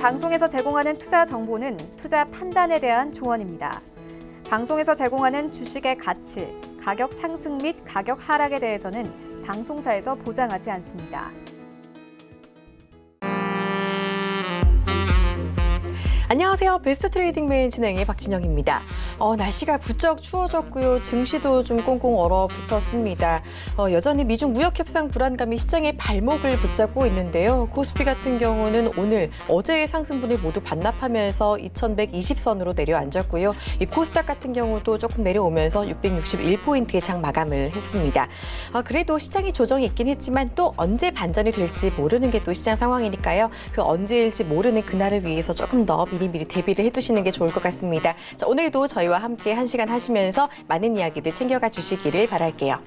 방송에서 제공하는 투자 정보는 투자 판단에 대한 조언입니다. 방송에서 제공하는 주식의 가치, 가격 상승 및 가격 하락에 대해서는 방송사에서 보장하지 않습니다. 안녕하세요. 베스트 트레이딩 메인 진행의 박진영입니다. 날씨가 부쩍 추워졌고요. 증시도 좀 꽁꽁 얼어붙었습니다. 여전히 미중 무역 협상 불안감이 시장의 발목을 붙잡고 있는데요. 코스피 같은 경우는 오늘 어제의 상승분을 모두 반납하면서 2120선으로 내려앉았고요. 이 코스닥 같은 경우도 조금 내려오면서 661포인트의 장 마감을 했습니다. 그래도 시장이 조정이 있긴 했지만 또 언제 반전이 될지 모르는 게 또 시장 상황이니까요. 그 언제일지 모르는 그날을 위해서 조금 더 미리 대비를 해두시는 게 좋을 것 같습니다. 자, 오늘도 저희와 함께 1시간 하시면서 많은 이야기들 챙겨가 주시기를 바랄게요.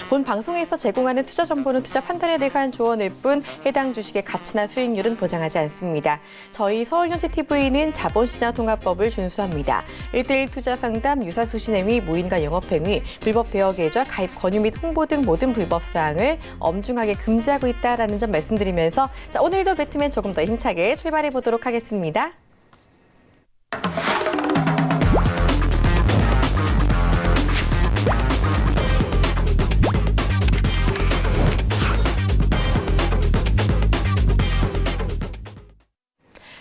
본 방송에서 제공하는 투자 정보는 투자 판단에 대한 조언일 뿐 해당 주식의 가치나 수익률은 보장하지 않습니다. 저희 서울현세TV는 자본시장통합법을 준수합니다. 1:1 투자 상담, 유사수신행위, 무인가 영업행위, 불법 대여계좌, 가입 권유 및 홍보 등 모든 불법 사항을 엄중하게 금지하고 있다라는 점 말씀드리면서 자, 오늘도 배트맨 조금 더 힘차게 출발해 보도록 하겠습니다.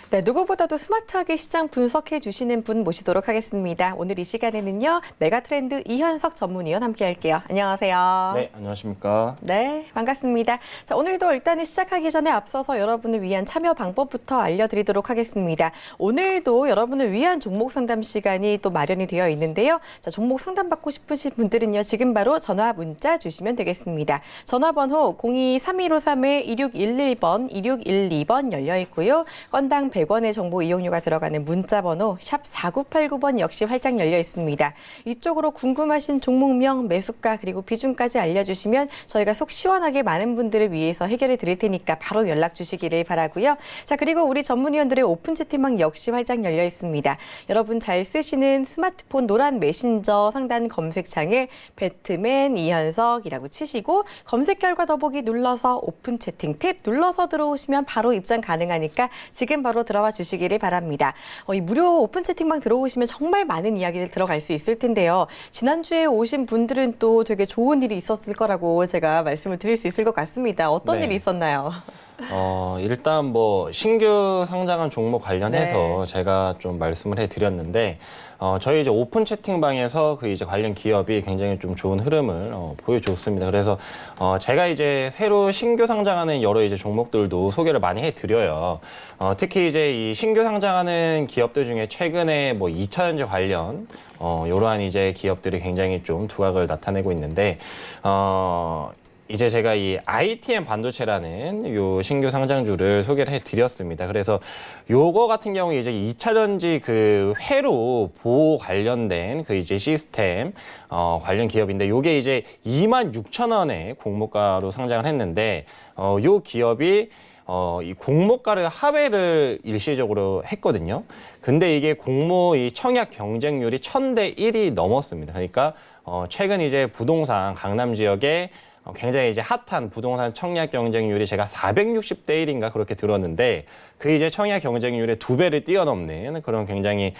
네, 누구보다도 스마트하게 시장 분석해 주시는 분 모시도록 하겠습니다. 오늘 이 시간에는요, 메가트렌드 이현석 전문위원 함께 할게요. 안녕하세요. 네, 안녕하십니까. 네, 반갑습니다. 자, 오늘도 일단은 시작하기 전에 앞서서 여러분을 위한 참여 방법부터 알려드리도록 하겠습니다. 오늘도 여러분을 위한 종목 상담 시간이 또 마련이 되어 있는데요. 자, 종목 상담받고 싶으신 분들은요, 지금 바로 전화 문자 주시면 되겠습니다. 전화번호 02-3153-2611번, 2612번 열려 있고요. 건당 100원의 정보 이용료가 들어가는 문자번호 샵 4989번 역시 활짝 열려 있습니다. 이쪽으로 궁금하신 종목명, 매수가 그리고 비중까지 알려주시면 저희가 속 시원하게 많은 분들을 위해서 해결해 드릴 테니까 바로 연락 주시기를 바라고요. 자, 그리고 우리 전문위원들의 오픈 채팅방 역시 활짝 열려 있습니다. 여러분 잘 쓰시는 스마트폰 노란 메신저 상단 검색창에 배트맨 이현석이라고 치시고 검색 결과 더보기 눌러서 오픈 채팅 탭 눌러서 들어오시면 바로 입장 가능하니까 지금 바로 들어와 주시기를 바랍니다. 이 무료 오픈 채팅방 들어오시면 정말 많은 이야기를 들어갈 수 있을 텐데요. 지난주에 오신 분들은 또 되게 좋은 일이 있었을 거라고 제가 말씀을 드릴 수 있을 것 같습니다. 어떤 일이 있었나요? 일단 뭐 신규 상장한 종목 관련해서 네. 제가 좀 말씀을 해드렸는데 저희 이제 오픈 채팅방에서 그 이제 관련 기업이 굉장히 좀 좋은 흐름을 보여줬습니다. 그래서 제가 이제 새로 신규 상장하는 여러 이제 종목들도 소개를 많이 해드려요. 특히 이제 이 신규 상장하는 기업들 중에 최근에 뭐 2차전지 관련 이러한 이제 기업들이 굉장히 좀 두각을 나타내고 있는데 이제 제가 이 ITM 반도체라는 요 신규 상장주를 소개를 해드렸습니다. 그래서 요거 같은 경우에 이제 2차전지 그 회로 보호 관련된 그 이제 시스템 관련 기업인데 요게 이제 26,000원에 공모가로 상장을 했는데 요 기업이 이 공모가를 하회를 일시적으로 했거든요. 근데 이게 공모 이 청약 경쟁률이 1000대 1이 넘었습니다. 그러니까 최근 이제 부동산 강남 지역에 굉장히 이제 핫한 부동산 청약 경쟁률이 제가 460대 1인가 그렇게 들었는데 그 이제 청약 경쟁률의 2배를 뛰어넘는 그런 굉장히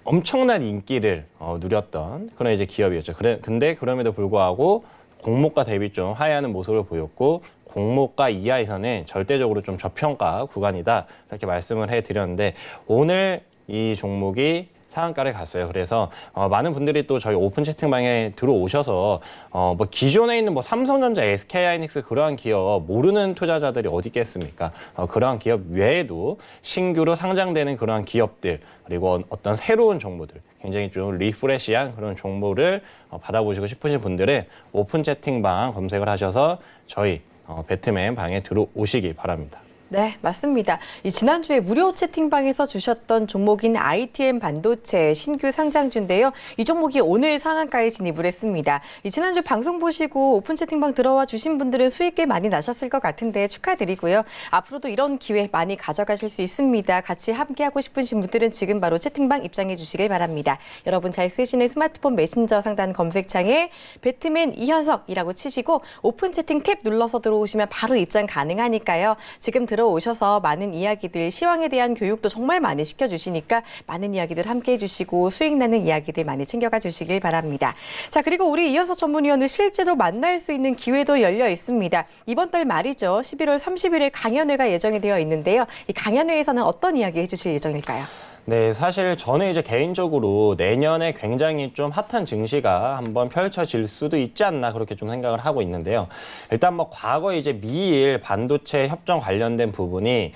엄청난 인기를 누렸던 그런 이제 기업이었죠. 근데 그럼에도 불구하고 공모가 대비 좀 하회하는 모습을 보였고 공모가 이하에서는 절대적으로 좀 저평가 구간이다 이렇게 말씀을 해드렸는데 오늘 이 종목이 상한가를 갔어요. 그래서 많은 분들이 또 저희 오픈 채팅방에 들어오셔서 뭐 기존에 있는 뭐 삼성전자, SK하이닉스 그러한 기업 모르는 투자자들이 어디 있겠습니까? 그러한 기업 외에도 신규로 상장되는 그러한 기업들 그리고 어떤 새로운 정보들 굉장히 좀 리프레시한 그런 정보를 받아보시고 싶으신 분들은 오픈 채팅방 검색을 하셔서 저희 배트맨 방에 들어오시기 바랍니다. 네, 맞습니다. 이 지난주에 무료 채팅방에서 주셨던 종목인 ITM 반도체 신규 상장주인데요. 이 종목이 오늘 상한가에 진입을 했습니다. 이 지난주 방송 보시고 오픈 채팅방 들어와 주신 분들은 수익 꽤 많이 나셨을 것 같은데 축하드리고요. 앞으로도 이런 기회 많이 가져가실 수 있습니다. 같이 함께하고 싶으신 분들은 지금 바로 채팅방 입장해 주시길 바랍니다. 여러분 잘 쓰시는 스마트폰 메신저 상단 검색창에 배트맨 이현석이라고 치시고 오픈 채팅 탭 눌러서 들어오시면 바로 입장 가능하니까요. 지금 들어 들어오셔서 많은 이야기들, 시황에 대한 교육도 정말 많이 시켜주시니까 많은 이야기들 함께 해주시고 수익 나는 이야기들 많이 챙겨가 주시길 바랍니다. 자, 그리고 우리 이현석 전문위원을 실제로 만날 수 있는 기회도 열려 있습니다. 이번 달 말이죠. 11월 30일에 강연회가 예정이 되어 있는데요. 이 강연회에서는 어떤 이야기 해주실 예정일까요? 네, 사실 저는 이제 개인적으로 내년에 굉장히 좀 핫한 증시가 한번 펼쳐질 수도 있지 않나 그렇게 좀 생각을 하고 있는데요. 일단 뭐 과거 이제 미일 반도체 협정 관련된 부분이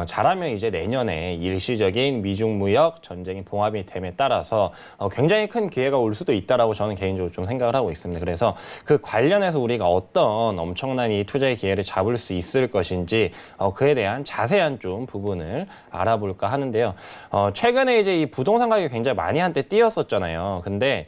잘하면 이제 내년에 일시적인 미중 무역 전쟁이 봉합이 됨에 따라서 굉장히 큰 기회가 올 수도 있다라고 저는 개인적으로 좀 생각을 하고 있습니다. 그래서 그 관련해서 우리가 어떤 엄청난 이 투자의 기회를 잡을 수 있을 것인지 그에 대한 자세한 좀 부분을 알아볼까 하는데요. 최근에 이제 이 부동산 가격이 굉장히 많이 한때 뛰었었잖아요. 근데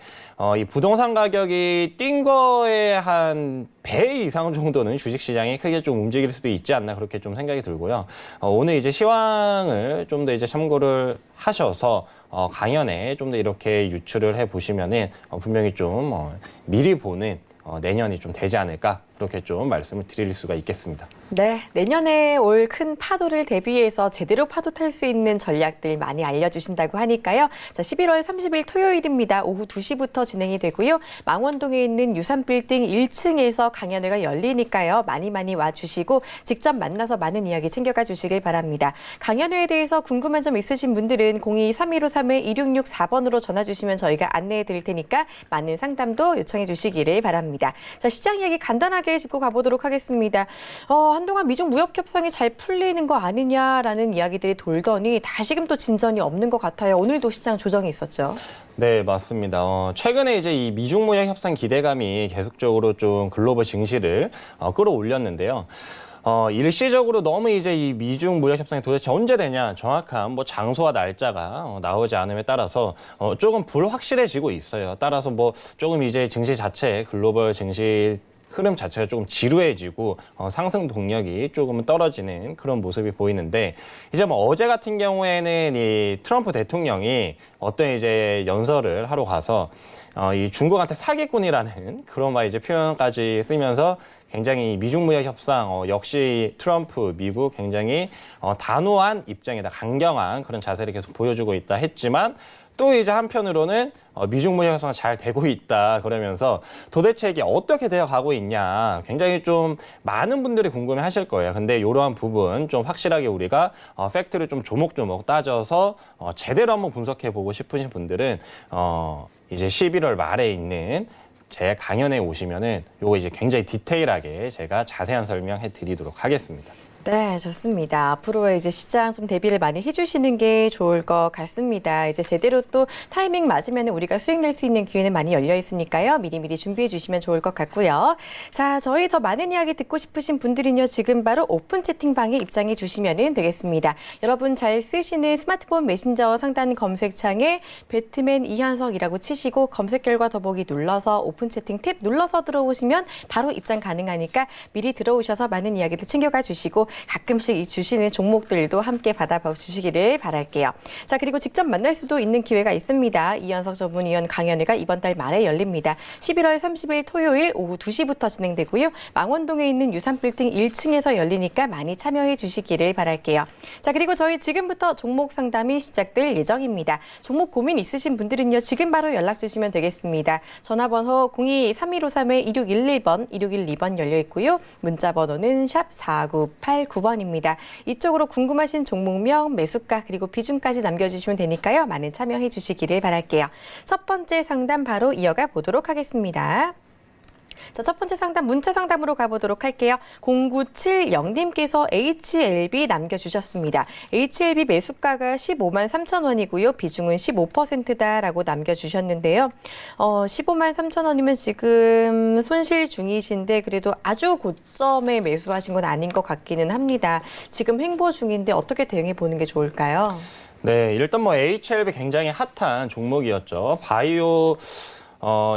이 부동산 가격이 뛴 거에 한 배 이상 정도는 주식시장이 크게 좀 움직일 수도 있지 않나 그렇게 좀 생각이 들고요. 오늘 이제 시황을 좀 더 이제 참고를 하셔서 강연에 좀 더 이렇게 유출을 해 보시면은 분명히 좀 미리 보는 내년이 좀 되지 않을까 그렇게 좀 말씀을 드릴 수가 있겠습니다. 네, 내년에 올 큰 파도를 대비해서 제대로 파도 탈 수 있는 전략들 많이 알려주신다고 하니까요. 자, 11월 30일 토요일입니다. 오후 2시부터 진행이 되고요. 망원동에 있는 유산빌딩 1층에서 강연회가 열리니까요. 많이 와주시고 직접 만나서 많은 이야기 챙겨가 주시길 바랍니다. 강연회에 대해서 궁금한 점 있으신 분들은 02-3153-2664번으로 전화 주시면 저희가 안내해 드릴 테니까 많은 상담도 요청해 주시기를 바랍니다. 자, 시장 이야기 간단하게 짚고 가보도록 하겠습니다. 한동안 미중 무역 협상이 잘 풀리는 거 아니냐라는 이야기들이 돌더니 다시금 또 진전이 없는 것 같아요. 오늘도 시장 조정이 있었죠. 네, 맞습니다. 최근에 이제 이 미중 무역 협상 기대감이 계속적으로 좀 글로벌 증시를 끌어올렸는데요. 일시적으로 너무 이제 이 미중 무역 협상이 도대체 언제 되냐 정확한 뭐 장소와 날짜가 나오지 않음에 따라서 조금 불확실해지고 있어요. 따라서 뭐 조금 이제 증시 자체 글로벌 증시 흐름 자체가 조금 지루해지고 상승 동력이 조금은 떨어지는 그런 모습이 보이는데 이제 뭐 어제 같은 경우에는 이 트럼프 대통령이 어떤 이제 연설을 하러 가서 이 중국한테 사기꾼이라는 그런 막 이제 표현까지 쓰면서 굉장히 미중 무역 협상 역시 트럼프 미국 굉장히 단호한 입장이다, 강경한 그런 자세를 계속 보여주고 있다 했지만 또 이제 한편으로는 미중 무역 협상이 잘 되고 있다 그러면서 도대체 이게 어떻게 되어 가고 있냐 굉장히 좀 많은 분들이 궁금해 하실 거예요. 근데 이러한 부분 좀 확실하게 우리가 팩트를 좀 조목조목 따져서 제대로 한번 분석해 보고 싶으신 분들은 이제 11월 말에 있는 제 강연에 오시면은 요거 이제 굉장히 디테일하게 제가 자세한 설명해 드리도록 하겠습니다. 네, 좋습니다. 앞으로 이제 시장 좀 대비를 많이 해주시는 게 좋을 것 같습니다. 이제 제대로 또 타이밍 맞으면 우리가 수익 낼 수 있는 기회는 많이 열려 있으니까요. 미리미리 준비해 주시면 좋을 것 같고요. 자, 저희 더 많은 이야기 듣고 싶으신 분들은요. 지금 바로 오픈 채팅방에 입장해 주시면 되겠습니다. 여러분 잘 쓰시는 스마트폰 메신저 상단 검색창에 배트맨 이현석이라고 치시고 검색 결과 더보기 눌러서 오픈 채팅 탭 눌러서 들어오시면 바로 입장 가능하니까 미리 들어오셔서 많은 이야기들 챙겨가 주시고 가끔씩 이 주시는 종목들도 함께 받아봐 주시기를 바랄게요. 자, 그리고 직접 만날 수도 있는 기회가 있습니다. 이현석 전문위원 강연회가 이번 달 말에 열립니다. 11월 30일 토요일 오후 2시부터 진행되고요. 망원동에 있는 유산빌딩 1층에서 열리니까 많이 참여해 주시기를 바랄게요. 자, 그리고 저희 지금부터 종목 상담이 시작될 예정입니다. 종목 고민 있으신 분들은요. 지금 바로 연락 주시면 되겠습니다. 전화번호 02-3153-2611번, 2612번 열려 있고요. 문자 번호는 샵 4989번입니다. 이쪽으로 궁금하신 종목명, 매수가 그리고 비중까지 남겨주시면 되니까요. 많은 참여해 주시기를 바랄게요. 첫 번째 상담 바로 이어가 보도록 하겠습니다. 자, 첫 번째 상담 문자 상담으로 가보도록 할게요. 0970님께서 HLB 남겨주셨습니다. HLB 매수가가 15만 3천 원이고요. 비중은 15%다라고 남겨주셨는데요. 15만 3천 원이면 지금 손실 중이신데 그래도 아주 고점에 매수하신 건 아닌 것 같기는 합니다. 지금 횡보 중인데 어떻게 대응해 보는 게 좋을까요? 네, 일단 뭐 HLB 굉장히 핫한 종목이었죠. 바이오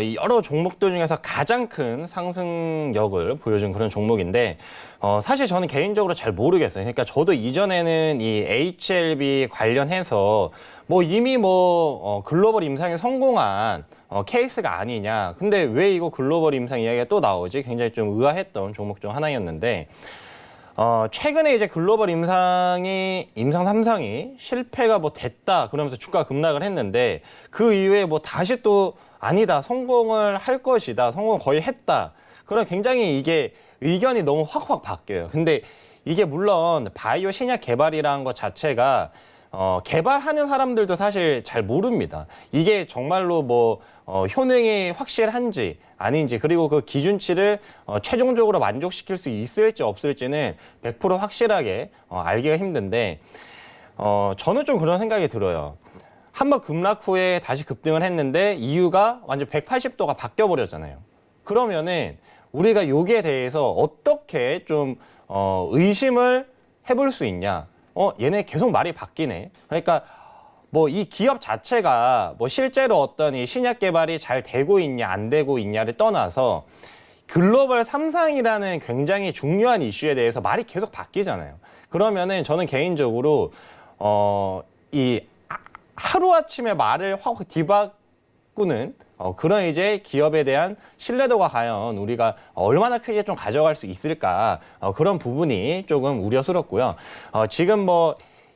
이 여러 종목들 중에서 가장 큰 상승력을 보여준 그런 종목인데 사실 저는 개인적으로 잘 모르겠어요. 그러니까 저도 이전에는 이 HLB 관련해서 뭐 이미 글로벌 임상에 성공한 케이스가 아니냐. 근데 왜 이거 글로벌 임상 이야기가 또 나오지? 굉장히 좀 의아했던 종목 중 하나였는데 최근에 이제 글로벌 임상 3상이 실패가 뭐 됐다 그러면서 주가 급락을 했는데 그 이후에 뭐 다시 또 아니다, 성공을 할 것이다, 성공 거의 했다. 그럼 굉장히 이게 의견이 너무 확확 바뀌어요. 근데 이게 물론 바이오 신약 개발이라는 것 자체가 개발하는 사람들도 사실 잘 모릅니다. 이게 정말로 뭐 효능이 확실한지 아닌지, 그리고 그 기준치를 최종적으로 만족시킬 수 있을지 없을지는 100% 확실하게 알기가 힘든데, 저는 좀 그런 생각이 들어요. 한번 급락 후에 다시 급등을 했는데 이유가 완전 180도가 바뀌어 버렸잖아요. 그러면은 우리가 여기에 대해서 어떻게 좀 의심을 해볼 수 있냐? 얘네 계속 말이 바뀌네. 그러니까 뭐 이 기업 자체가 뭐 실제로 어떤 이 신약 개발이 잘 되고 있냐 안 되고 있냐를 떠나서 글로벌 3상이라는 굉장히 중요한 이슈에 대해서 말이 계속 바뀌잖아요. 그러면은 저는 개인적으로 이 하루아침에 말을 확 뒤바꾸는 그런 이제 기업에 대한 신뢰도가 과연 우리가 얼마나 크게 좀 가져갈 수 있을까, 그런 부분이 조금 우려스럽고요. 지금 뭐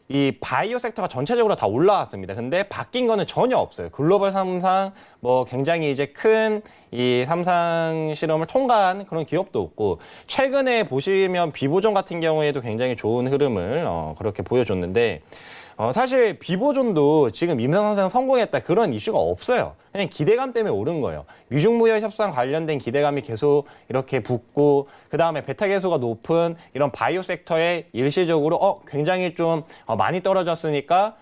이 바이오 섹터가 전체적으로 다 올라왔습니다. 근데 바뀐 거는 전혀 없어요. 글로벌 3상 뭐 굉장히 이제 큰 이 3상 실험을 통과한 그런 기업도 없고, 최근에 보시면 비보존 같은 경우에도 굉장히 좋은 흐름을 그렇게 보여줬는데, 사실 비보존도 지금 임상 성공했다 그런 이슈가 없어요. 그냥 기대감 때문에 오른 거예요. 미중무역 협상 관련된 기대감이 계속 이렇게 붙고, 그 다음에 베타 계수가 높은 이런 바이오 섹터에 일시적으로 굉장히 좀 많이 떨어졌으니까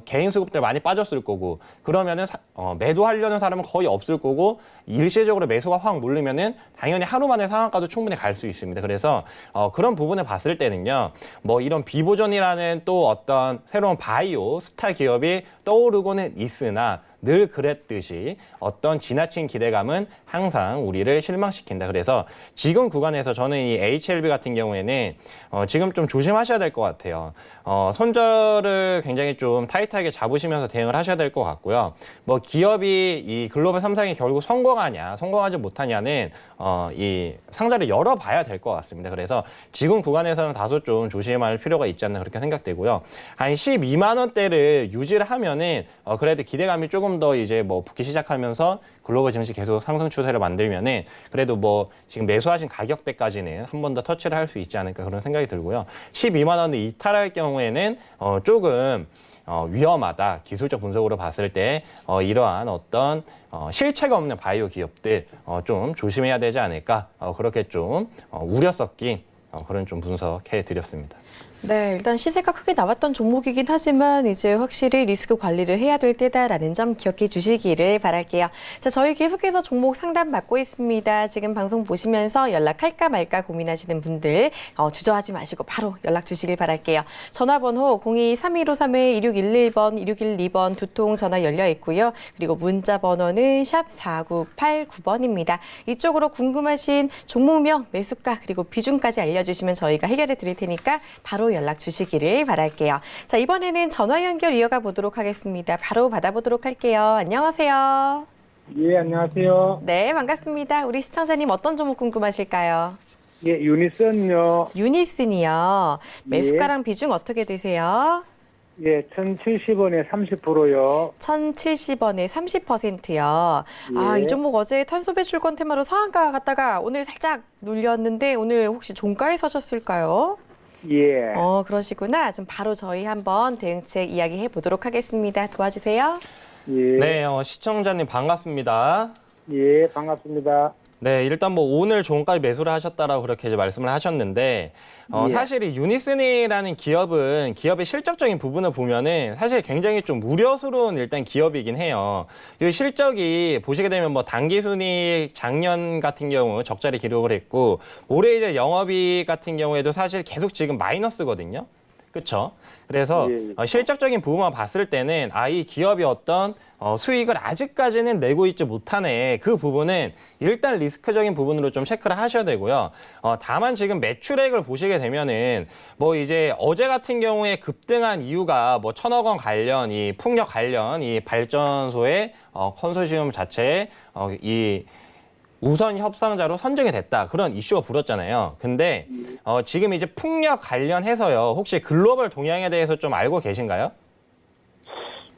개인 수급들 많이 빠졌을 거고, 그러면은 매도하려는 사람은 거의 없을 거고, 일시적으로 매수가 확 몰리면은 당연히 하루 만에 상한가도 충분히 갈 수 있습니다. 그래서 그런 부분을 봤을 때는요, 뭐 이런 비보존이라는 또 어떤 새로운 바이오 스타 기업이 떠오르고는 있으나 늘 그랬듯이 어떤 지나친 기대감은 항상 우리를 실망시킨다. 그래서 지금 구간에서 저는 이 HLB 같은 경우에는 지금 좀 조심하셔야 될 것 같아요. 손절을 굉장히 좀 타이트하게 잡으시면서 대응을 하셔야 될 것 같고요. 뭐 기업이 이 글로벌 3상이 결국 성공하냐 성공하지 못하냐는 이 상자를 열어봐야 될 것 같습니다. 그래서 지금 구간에서는 다소 좀 조심할 필요가 있지 않나 그렇게 생각되고요. 한 12만 원대를 유지를 하면은 그래도 기대감이 조금 더 이제 뭐 붙기 시작하면서 글로벌 증시 계속 상승 추세를 만들면은 그래도 뭐 지금 매수하신 가격대까지는 한 번 더 터치를 할 수 있지 않을까 그런 생각이 들고요. 12만 원을 이탈할 경우에는 조금 위험하다. 기술적 분석으로 봤을 때 이러한 어떤 실체가 없는 바이오 기업들 좀 조심해야 되지 않을까, 그렇게 좀 우려 섞인 그런 좀 분석해 드렸습니다. 네, 일단 시세가 크게 나왔던 종목이긴 하지만 이제 확실히 리스크 관리를 해야 될 때다라는 점 기억해 주시기를 바랄게요. 자, 저희 계속해서 종목 상담 받고 있습니다. 지금 방송 보시면서 연락할까 말까 고민하시는 분들 주저하지 마시고 바로 연락 주시길 바랄게요. 전화번호 02-3153-2611번, 2612번 두 통 전화 열려 있고요. 그리고 문자 번호는 샵 4989번입니다. 이쪽으로 궁금하신 종목명, 매수가 그리고 비중까지 알려주시면 저희가 해결해 드릴 테니까 바로 연락 주시기를 바랄게요. 자, 이번에는 전화 연결 이어가 보도록 하겠습니다. 바로 받아보도록 할게요. 안녕하세요. 예, 안녕하세요. 네, 반갑습니다. 우리 시청자님 어떤 종목 궁금하실까요? 예, 유니선요. 유니슨이요. 매수가랑 비중 어떻게 되세요? 예, 1,070원에 30%요. 1,070원에 30%요. 아, 예. 이 종목 어제 탄소 배출권 테마로 상한가 갔다가 오늘 살짝 눌렸는데 오늘 혹시 종가에 사셨을까요? 예. 그러시구나. 좀 바로 저희 한번 대응책 이야기해 보도록 하겠습니다. 도와주세요. 예. 네, 시청자님 반갑습니다. 예, 반갑습니다. 네, 일단 뭐 오늘 종가에 매수를 하셨다라고 그렇게 이제 말씀을 하셨는데, 예. 사실 이 유니슨이라는 기업은 기업의 실적적인 부분을 보면은 사실 굉장히 좀 우려스러운 일단 기업이긴 해요. 이 실적이 보시게 되면 뭐 당기순이익 작년 같은 경우 적자리 기록을 했고, 올해 이제 영업이익 같은 경우에도 사실 계속 지금 마이너스거든요. 그렇죠? 그래서 예. 실적적인 부분만 봤을 때는 이 기업이 어떤 수익을 아직까지는 내고 있지 못하네. 그 부분은 일단 리스크적인 부분으로 좀 체크를 하셔야 되고요. 다만 지금 매출액을 보시게 되면은 뭐 이제 어제 같은 경우에 급등한 이유가 뭐 1,000억 원 관련 이 풍력 관련 이 발전소의 컨소시엄 자체에 이 우선 협상자로 선정이 됐다. 그런 이슈가 불었잖아요. 근데 지금 이제 풍력 관련해서요. 혹시 글로벌 동향에 대해서 좀 알고 계신가요?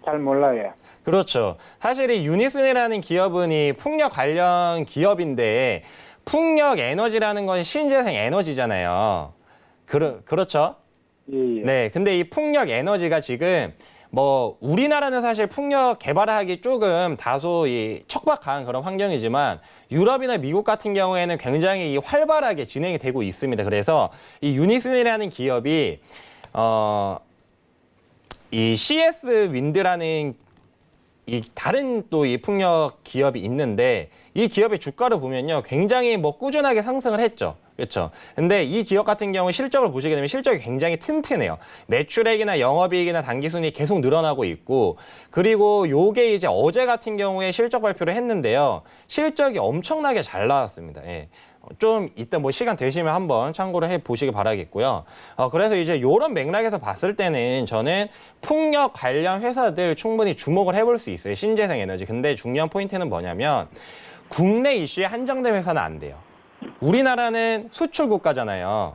잘 몰라요. 그렇죠. 사실 이 유니슨이라는 기업은 이 풍력 관련 기업인데 풍력 에너지라는 건 신재생 에너지잖아요. 그렇죠. 예, 예. 네. 근데 이 풍력 에너지가 지금 뭐 우리나라는 사실 풍력 개발하기 조금 다소 이 척박한 그런 환경이지만 유럽이나 미국 같은 경우에는 굉장히 활발하게 진행이 되고 있습니다. 그래서 이 유니슨이라는 기업이 이 CS 윈드라는 이 다른 또 이 풍력 기업이 있는데 이 기업의 주가를 보면요 굉장히 뭐 꾸준하게 상승을 했죠. 그렇죠. 근데 이 기업 같은 경우 실적을 보시게 되면 실적이 굉장히 튼튼해요. 매출액이나 영업이익이나 단기순이익 계속 늘어나고 있고 그리고 요게 이제 어제 같은 경우에 실적 발표를 했는데요. 실적이 엄청나게 잘 나왔습니다. 예. 좀 이따 뭐 시간 되시면 한번 참고를 해 보시기 바라겠고요. 그래서 이제 이런 맥락에서 봤을 때는 저는 풍력 관련 회사들 충분히 주목을 해볼 수 있어요. 신재생 에너지. 근데 중요한 포인트는 뭐냐면 국내 이슈에 한정된 회사는 안 돼요. 우리나라는 수출 국가잖아요.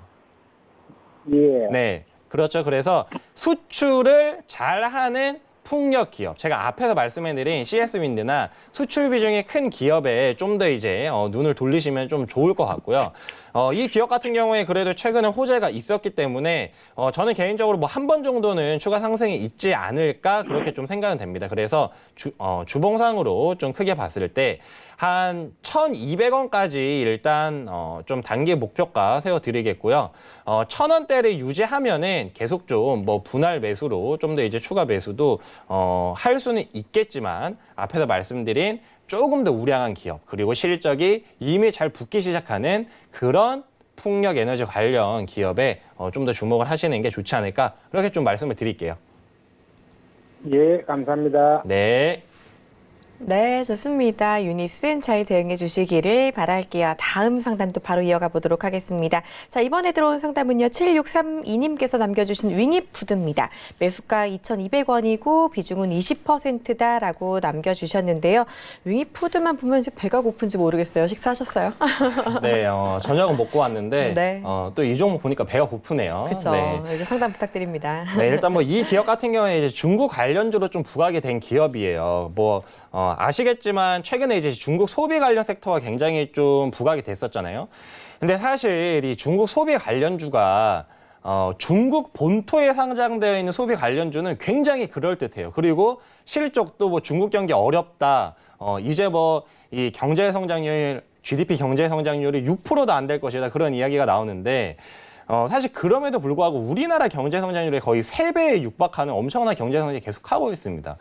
예. 네, 그렇죠. 그래서 수출을 잘하는 풍력 기업, 제가 앞에서 말씀해드린 CS 윈드나 수출 비중이 큰 기업에 좀 더 이제 눈을 돌리시면 좀 좋을 것 같고요. 이 기업 같은 경우에 그래도 최근에 호재가 있었기 때문에 저는 개인적으로 뭐 한 번 정도는 추가 상승이 있지 않을까 그렇게 좀 생각은 됩니다. 그래서 주봉상으로 좀 크게 봤을 때 한 1,200원까지 일단 좀 단기 목표가 세워드리겠고요. 1,000원대를 유지하면은 계속 좀 뭐 분할 매수로 좀 더 이제 추가 매수도 할 수는 있겠지만 앞에서 말씀드린 조금 더 우량한 기업 그리고 실적이 이미 잘 붙기 시작하는 그런 풍력 에너지 관련 기업에 좀 더 주목을 하시는 게 좋지 않을까 그렇게 좀 말씀을 드릴게요. 예, 감사합니다. 네. 네, 좋습니다. 유니슨 잘 대응해 주시기를 바랄게요. 다음 상담도 바로 이어가 보도록 하겠습니다. 자, 이번에 들어온 상담은요. 7632님께서 남겨주신 윙이푸드입니다. 매수가 2,200원이고 비중은 20%다라고 남겨주셨는데요. 윙이푸드만 보면 이제 배가 고픈지 모르겠어요. 식사하셨어요? 네, 저녁은 먹고 왔는데 네. 또 이 종목 보니까 배가 고프네요. 그렇죠. 네. 이제 상담 부탁드립니다. 네, 일단 뭐 이 기업 같은 경우에 이제 중국 관련주로 좀 부각이 된 기업이에요. 뭐 아시겠지만 최근에 이제 중국 소비 관련 섹터가 굉장히 좀 부각이 됐었잖아요. 근데 사실 이 중국 소비 관련주가 중국 본토에 상장되어 있는 소비 관련주는 굉장히 그럴듯해요. 그리고 실적도 뭐 중국 경기 어렵다. 이제 뭐 이 경제 성장률 GDP 경제 성장률이 6%도 안 될 것이다. 그런 이야기가 나오는데 사실 그럼에도 불구하고 우리나라 경제 성장률이 거의 3배에 육박하는 엄청난 경제 성장이 계속하고 있습니다.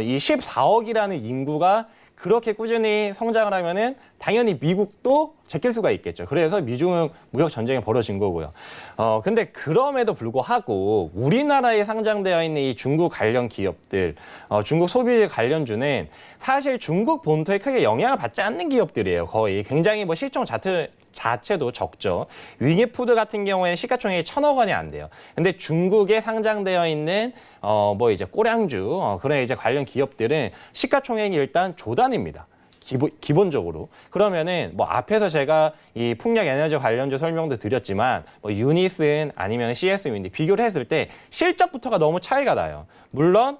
이 14억이라는 인구가 그렇게 꾸준히 성장을 하면은 당연히 미국도 제낄 수가 있겠죠. 그래서 미중 무역 전쟁이 벌어진 거고요. 근데 그럼에도 불구하고 우리나라에 상장되어 있는 이 중국 관련 기업들, 중국 소비 관련주는 사실 중국 본토에 크게 영향을 받지 않는 기업들이에요. 거의 굉장히 뭐 실적 자체도 적죠. 윙이푸드 같은 경우에는 시가총액이 1,000억 원이 안 돼요. 근데 중국에 상장되어 있는 뭐 이제 꼬량주 그런 이제 관련 기업들은 시가총액이 일단 조단입니다. 기본적으로. 그러면은 뭐 앞에서 제가 이 풍력 에너지 관련주 설명도 드렸지만 뭐 유니슨 아니면 CS 윈드 비교를 했을 때 실적부터가 너무 차이가 나요. 물론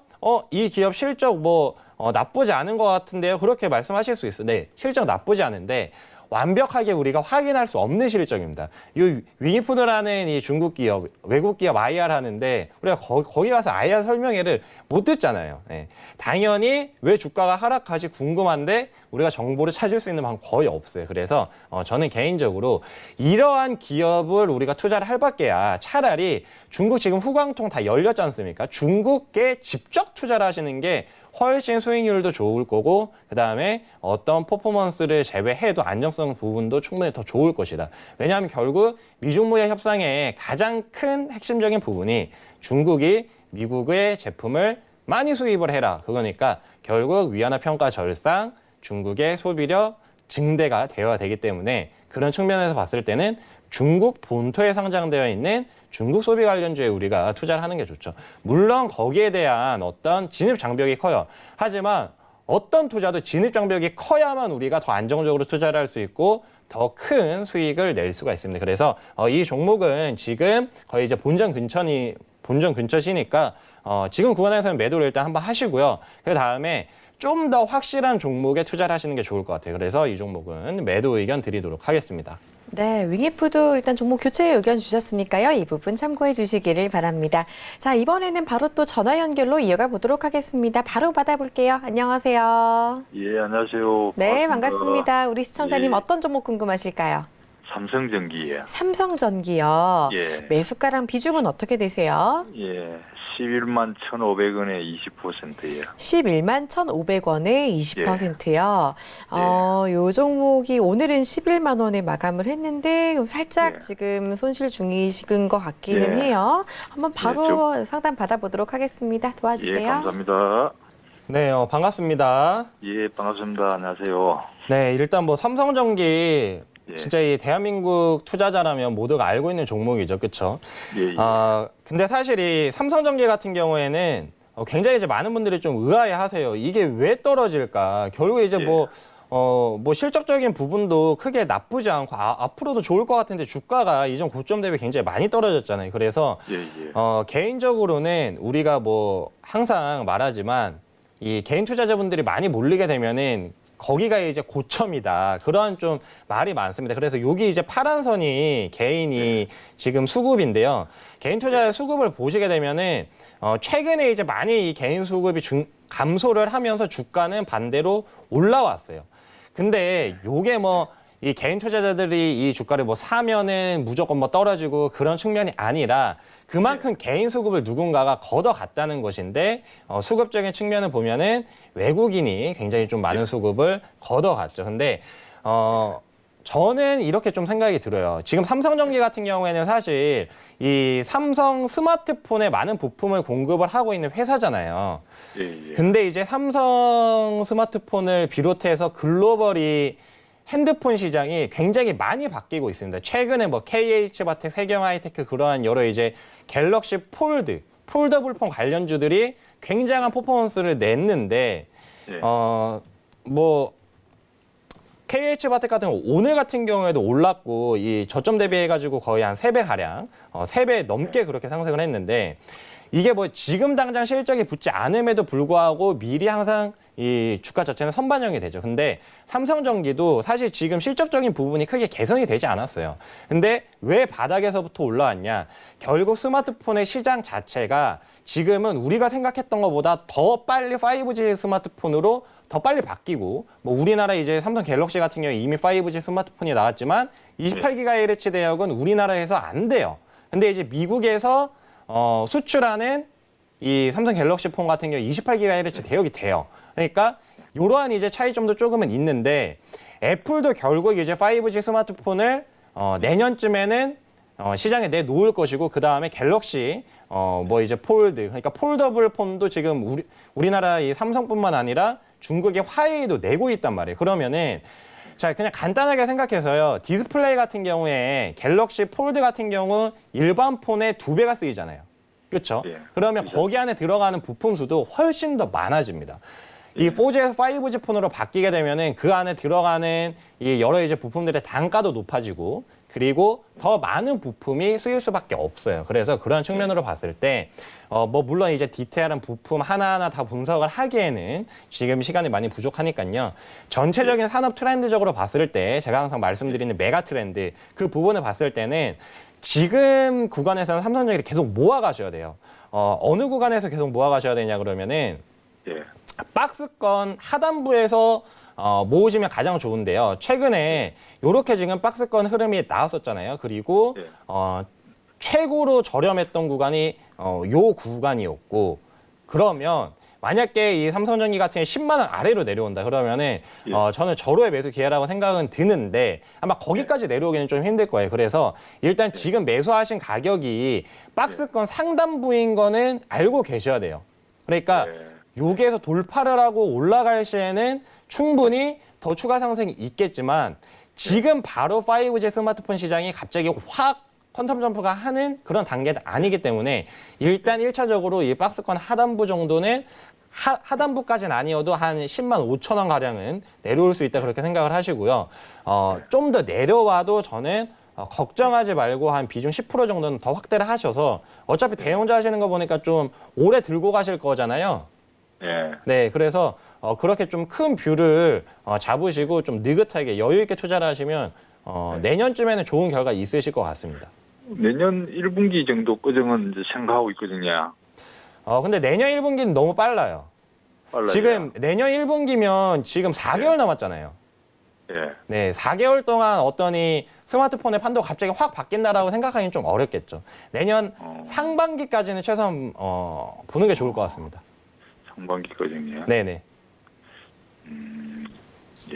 이 기업 실적 뭐 나쁘지 않은 것 같은데요. 그렇게 말씀하실 수 있어요. 네, 실적 나쁘지 않은데 완벽하게 우리가 확인할 수 없는 실적입니다. 이 윙이푸드라는 이 중국 기업, 외국 기업 IR 하는데 우리가 거기 가서 IR 설명회를 못 듣잖아요. 네. 당연히 왜 주가가 하락하지 궁금한데 우리가 정보를 찾을 수 있는 방법 거의 없어요. 그래서 저는 개인적으로 이러한 기업을 우리가 투자를 할 밖에야 차라리 중국 지금 후광통 다 열렸지 않습니까? 중국에 직접 투자를 하시는 게 훨씬 수익률도 좋을 거고 그다음에 어떤 퍼포먼스를 제외해도 안정성 부분도 충분히 더 좋을 것이다. 왜냐하면 결국 미중무역 협상의 가장 큰 핵심적인 부분이 중국이 미국의 제품을 많이 수입을 해라. 그거니까 결국 위안화 평가 절상, 중국의 소비력 증대가 되어야 되기 때문에 그런 측면에서 봤을 때는 중국 본토에 상장되어 있는 중국 소비 관련주에 우리가 투자를 하는 게 좋죠. 물론 거기에 대한 어떤 진입 장벽이 커요. 하지만 어떤 투자도 진입 장벽이 커야만 우리가 더 안정적으로 투자를 할 수 있고 더 큰 수익을 낼 수가 있습니다. 그래서 이 종목은 지금 거의 이제 본전 근처시니까 지금 구간에서는 매도를 일단 한번 하시고요. 그 다음에 좀 더 확실한 종목에 투자를 하시는 게 좋을 것 같아요. 그래서 이 종목은 매도 의견 드리도록 하겠습니다. 네, 윙이프도 일단 종목 교체 의견 주셨으니까요. 이 부분 참고해 주시기를 바랍니다. 자, 이번에는 바로 또 전화 연결로 이어가 보도록 하겠습니다. 바로 받아볼게요. 안녕하세요. 예, 안녕하세요. 네, 반갑습니다. 우리 시청자님 예. 어떤 종목 궁금하실까요? 삼성전기예요. 삼성전기요. 예. 매수가랑 비중은 어떻게 되세요? 예, 11만 1,500원에 20%예요. 11만 1,500원에 20%요. 예. 요 종목이 오늘은 11만 원에 마감을 했는데 살짝 예. 지금 손실 중이신 것 같기는 예. 해요. 한번 바로 상담 받아보도록 하겠습니다. 도와주세요. 예, 감사합니다. 네, 반갑습니다. 예, 반갑습니다. 안녕하세요. 네, 일단 뭐 삼성전기 예. 진짜 이 대한민국 투자자라면 모두가 알고 있는 종목이죠. 그렇죠? 예, 예. 근데 사실 이 삼성전기 같은 경우에는 굉장히 이제 많은 분들이 좀 의아해 하세요. 이게 왜 떨어질까? 결국에 이제 예. 뭐 실적적인 부분도 크게 나쁘지 않고 앞으로도 좋을 것 같은데 주가가 이전 고점 대비 굉장히 많이 떨어졌잖아요. 그래서 예, 예. 개인적으로는 우리가 뭐 항상 말하지만 이 개인 투자자분들이 많이 몰리게 되면은 거기가 이제 고점이다. 그런 좀 말이 많습니다. 그래서 여기 이제 파란 선이 개인이 지금 수급인데요. 개인 투자자 수급을 보시게 되면은 최근에 이제 많이 이 개인 수급이 감소를 하면서 주가는 반대로 올라왔어요. 근데 요게 뭐 이 개인 투자자들이 이 주가를 뭐 사면은 무조건 뭐 떨어지고 그런 측면이 아니라 그만큼 개인 수급을 누군가가 걷어갔다는 것인데 수급적인 측면을 보면은 외국인이 굉장히 좀 많은 수급을 걷어갔죠. 근데 저는 이렇게 좀 생각이 들어요. 지금 삼성전기 같은 경우에는 사실 이 삼성 스마트폰에 많은 부품을 공급을 하고 있는 회사잖아요. 예, 예. 근데 이제 삼성 스마트폰을 비롯해서 글로벌이 핸드폰 시장이 굉장히 많이 바뀌고 있습니다. 최근에 뭐 KH바텍, 세경하이테크 그러한 여러 이제 갤럭시 폴더블폰 관련주들이 굉장한 퍼포먼스를 냈는데 예. 뭐 KH바텍 같은 경우 오늘 같은 경우에도 올랐고 이 저점 대비해가지고 거의 한 3배 가량, 3배 넘게 그렇게 상승을 했는데 이게 뭐 지금 당장 실적이 붙지 않음에도 불구하고 미리 항상 이 주가 자체는 선반영이 되죠. 근데 삼성전기도 사실 지금 실적적인 부분이 크게 개선이 되지 않았어요. 근데 왜 바닥에서부터 올라왔냐? 결국 스마트폰의 시장 자체가 지금은 우리가 생각했던 것보다 더 빨리 5G 스마트폰으로 더 빨리 바뀌고 뭐 우리나라 이제 삼성 갤럭시 같은 경우에 이미 5G 스마트폰이 나왔지만 28GHz 대역은 우리나라에서 안 돼요. 근데 이제 미국에서 수출하는 이 삼성 갤럭시 폰 같은 경우 28GHz 대역이 돼요. 그러니까 이러한 이제 차이점도 조금은 있는데 애플도 결국 이제 5G 스마트폰을 내년쯤에는 시장에 내놓을 것이고 그 다음에 갤럭시 뭐 이제 폴드 그러니까 폴더블 폰도 지금 우리나라 이 삼성뿐만 아니라 중국의 화웨이도 내고 있단 말이에요. 그러면은 자 그냥 간단하게 생각해서요. 디스플레이 같은 경우에 갤럭시 폴드 같은 경우 일반 폰의 2배가 쓰이잖아요. 그렇죠? 예. 그러면 거기 안에 들어가는 부품 수도 훨씬 더 많아집니다. 이 4G에서 5G 폰으로 바뀌게 되면은 그 안에 들어가는 이 여러 이제 부품들의 단가도 높아지고 그리고 더 많은 부품이 쓰일 수밖에 없어요. 그래서 그런 측면으로 봤을 때 뭐 물론 이제 디테일한 부품 하나하나 다 분석을 하기에는 지금 시간이 많이 부족하니까요. 전체적인 산업 트렌드적으로 봤을 때 제가 항상 말씀드리는 메가 트렌드 그 부분을 봤을 때는 지금 구간에서는 삼성전기를 계속 모아가셔야 돼요. 어느 구간에서 계속 모아가셔야 되냐 그러면은 예. 박스권 하단부에서 모으시면 가장 좋은데요. 최근에 이렇게 지금 박스권 흐름이 나왔었잖아요. 그리고 예. 최고로 저렴했던 구간이 요 구간이었고 그러면 만약에 이 삼성전기 같은 경우에 10만 원 아래로 내려온다 그러면은 예. 저는 절호의 매수 기회라고 생각은 드는데 아마 거기까지 내려오기는 좀 힘들 거예요. 그래서 일단 지금 매수하신 가격이 박스권 상단부인 거는 알고 계셔야 돼요. 그러니까 예. 여기에서 돌파를 하고 올라갈 시에는 충분히 더 추가 상승이 있겠지만 지금 바로 5G 스마트폰 시장이 갑자기 확 퀀텀 점프가 하는 그런 단계는 아니기 때문에 일단 1차적으로 이 박스권 하단부 정도는 하단부까지는 아니어도 한 10만 5천 원 가량은 내려올 수 있다 그렇게 생각을 하시고요. 좀 더 내려와도 저는 걱정하지 말고 한 비중 10% 정도는 더 확대를 하셔서 어차피 대형주 하시는 거 보니까 좀 오래 들고 가실 거잖아요. 예. 네, 그래서 그렇게 좀 큰 뷰를 잡으시고 좀 느긋하게 여유 있게 투자를 하시면 내년쯤에는 좋은 결과 있으실 것 같습니다. 내년 1분기 정도 꺼정은 이제 생각하고 있거든요. 근데 내년 1분기는 너무 빨라요. 빨라요. 지금 내년 1분기면 지금 4개월 남았잖아요. 예. 네, 4개월 동안 어떤 이 스마트폰의 판도가 갑자기 확 바뀐다라고 생각하기는 좀 어렵겠죠. 내년 상반기까지는 최소한 보는 게 좋을 것 같습니다. 상반기 꺼정이요. 네네.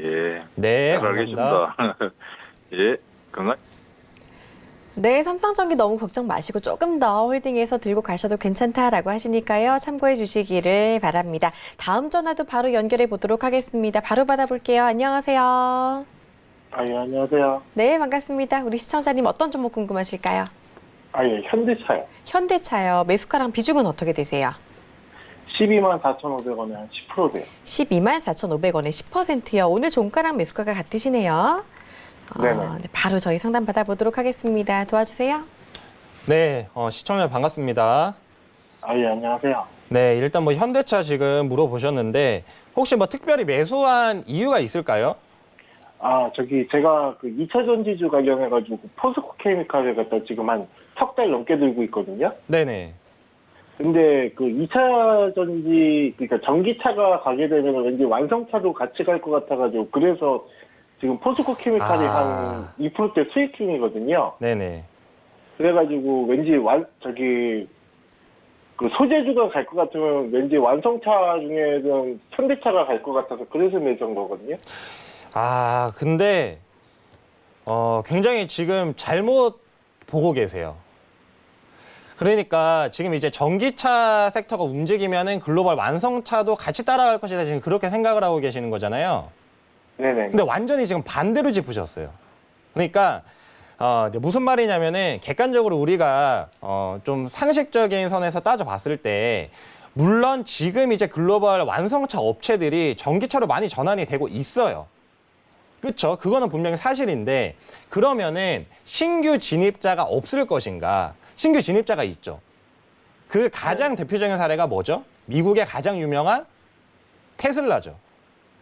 예. 네, 잘 감사합니다. 알겠습니다. 예. 건강. 네, 삼성전기 너무 걱정 마시고 조금 더 홀딩해서 들고 가셔도 괜찮다라고 하시니까요. 참고해 주시기를 바랍니다. 다음 전화도 바로 연결해 보도록 하겠습니다. 바로 받아볼게요. 안녕하세요. 예, 안녕하세요. 네, 반갑습니다. 우리 시청자님 어떤 종목 궁금하실까요? 예, 현대차요. 현대차요. 매수가랑 비중은 어떻게 되세요? 124,500원에 한 10% 돼요. 124,500원에 10%요. 오늘 종가랑 매수가가 같으시네요. 네네. 네, 바로 저희 상담 받아보도록 하겠습니다. 도와주세요. 네, 시청자 반갑습니다. 예, 안녕하세요. 네, 일단 뭐 현대차 지금 물어보셨는데 혹시 뭐 특별히 매수한 이유가 있을까요? 제가 그 2차 전지주 관련해가지고 포스코 케미칼을 갖다 지금 한 석 달 넘게 들고 있거든요. 네네. 근데 그 2차 전지, 그러니까 전기차가 가게 되면 왠지 완성차도 같이 갈 것 같아가지고 그래서 지금 포스코 케미칼이 한 2%대 수익 중이거든요. 네네. 그래가지고 왠지 그 소재주가 갈 것 같으면 왠지 완성차 중에는 현대차가 갈 것 같아서 그래서 매수한 거거든요. 근데 굉장히 지금 잘못 보고 계세요. 그러니까 지금 이제 전기차 섹터가 움직이면은 글로벌 완성차도 같이 따라갈 것이다 지금 그렇게 생각을 하고 계시는 거잖아요. 네네. 근데 완전히 지금 반대로 짚으셨어요. 그러니까 무슨 말이냐면은 객관적으로 우리가 좀 상식적인 선에서 따져봤을 때 물론 지금 이제 글로벌 완성차 업체들이 전기차로 많이 전환이 되고 있어요. 그렇죠? 그거는 분명히 사실인데 그러면은 신규 진입자가 없을 것인가? 신규 진입자가 있죠. 그 가장 대표적인 사례가 뭐죠? 미국의 가장 유명한 테슬라죠.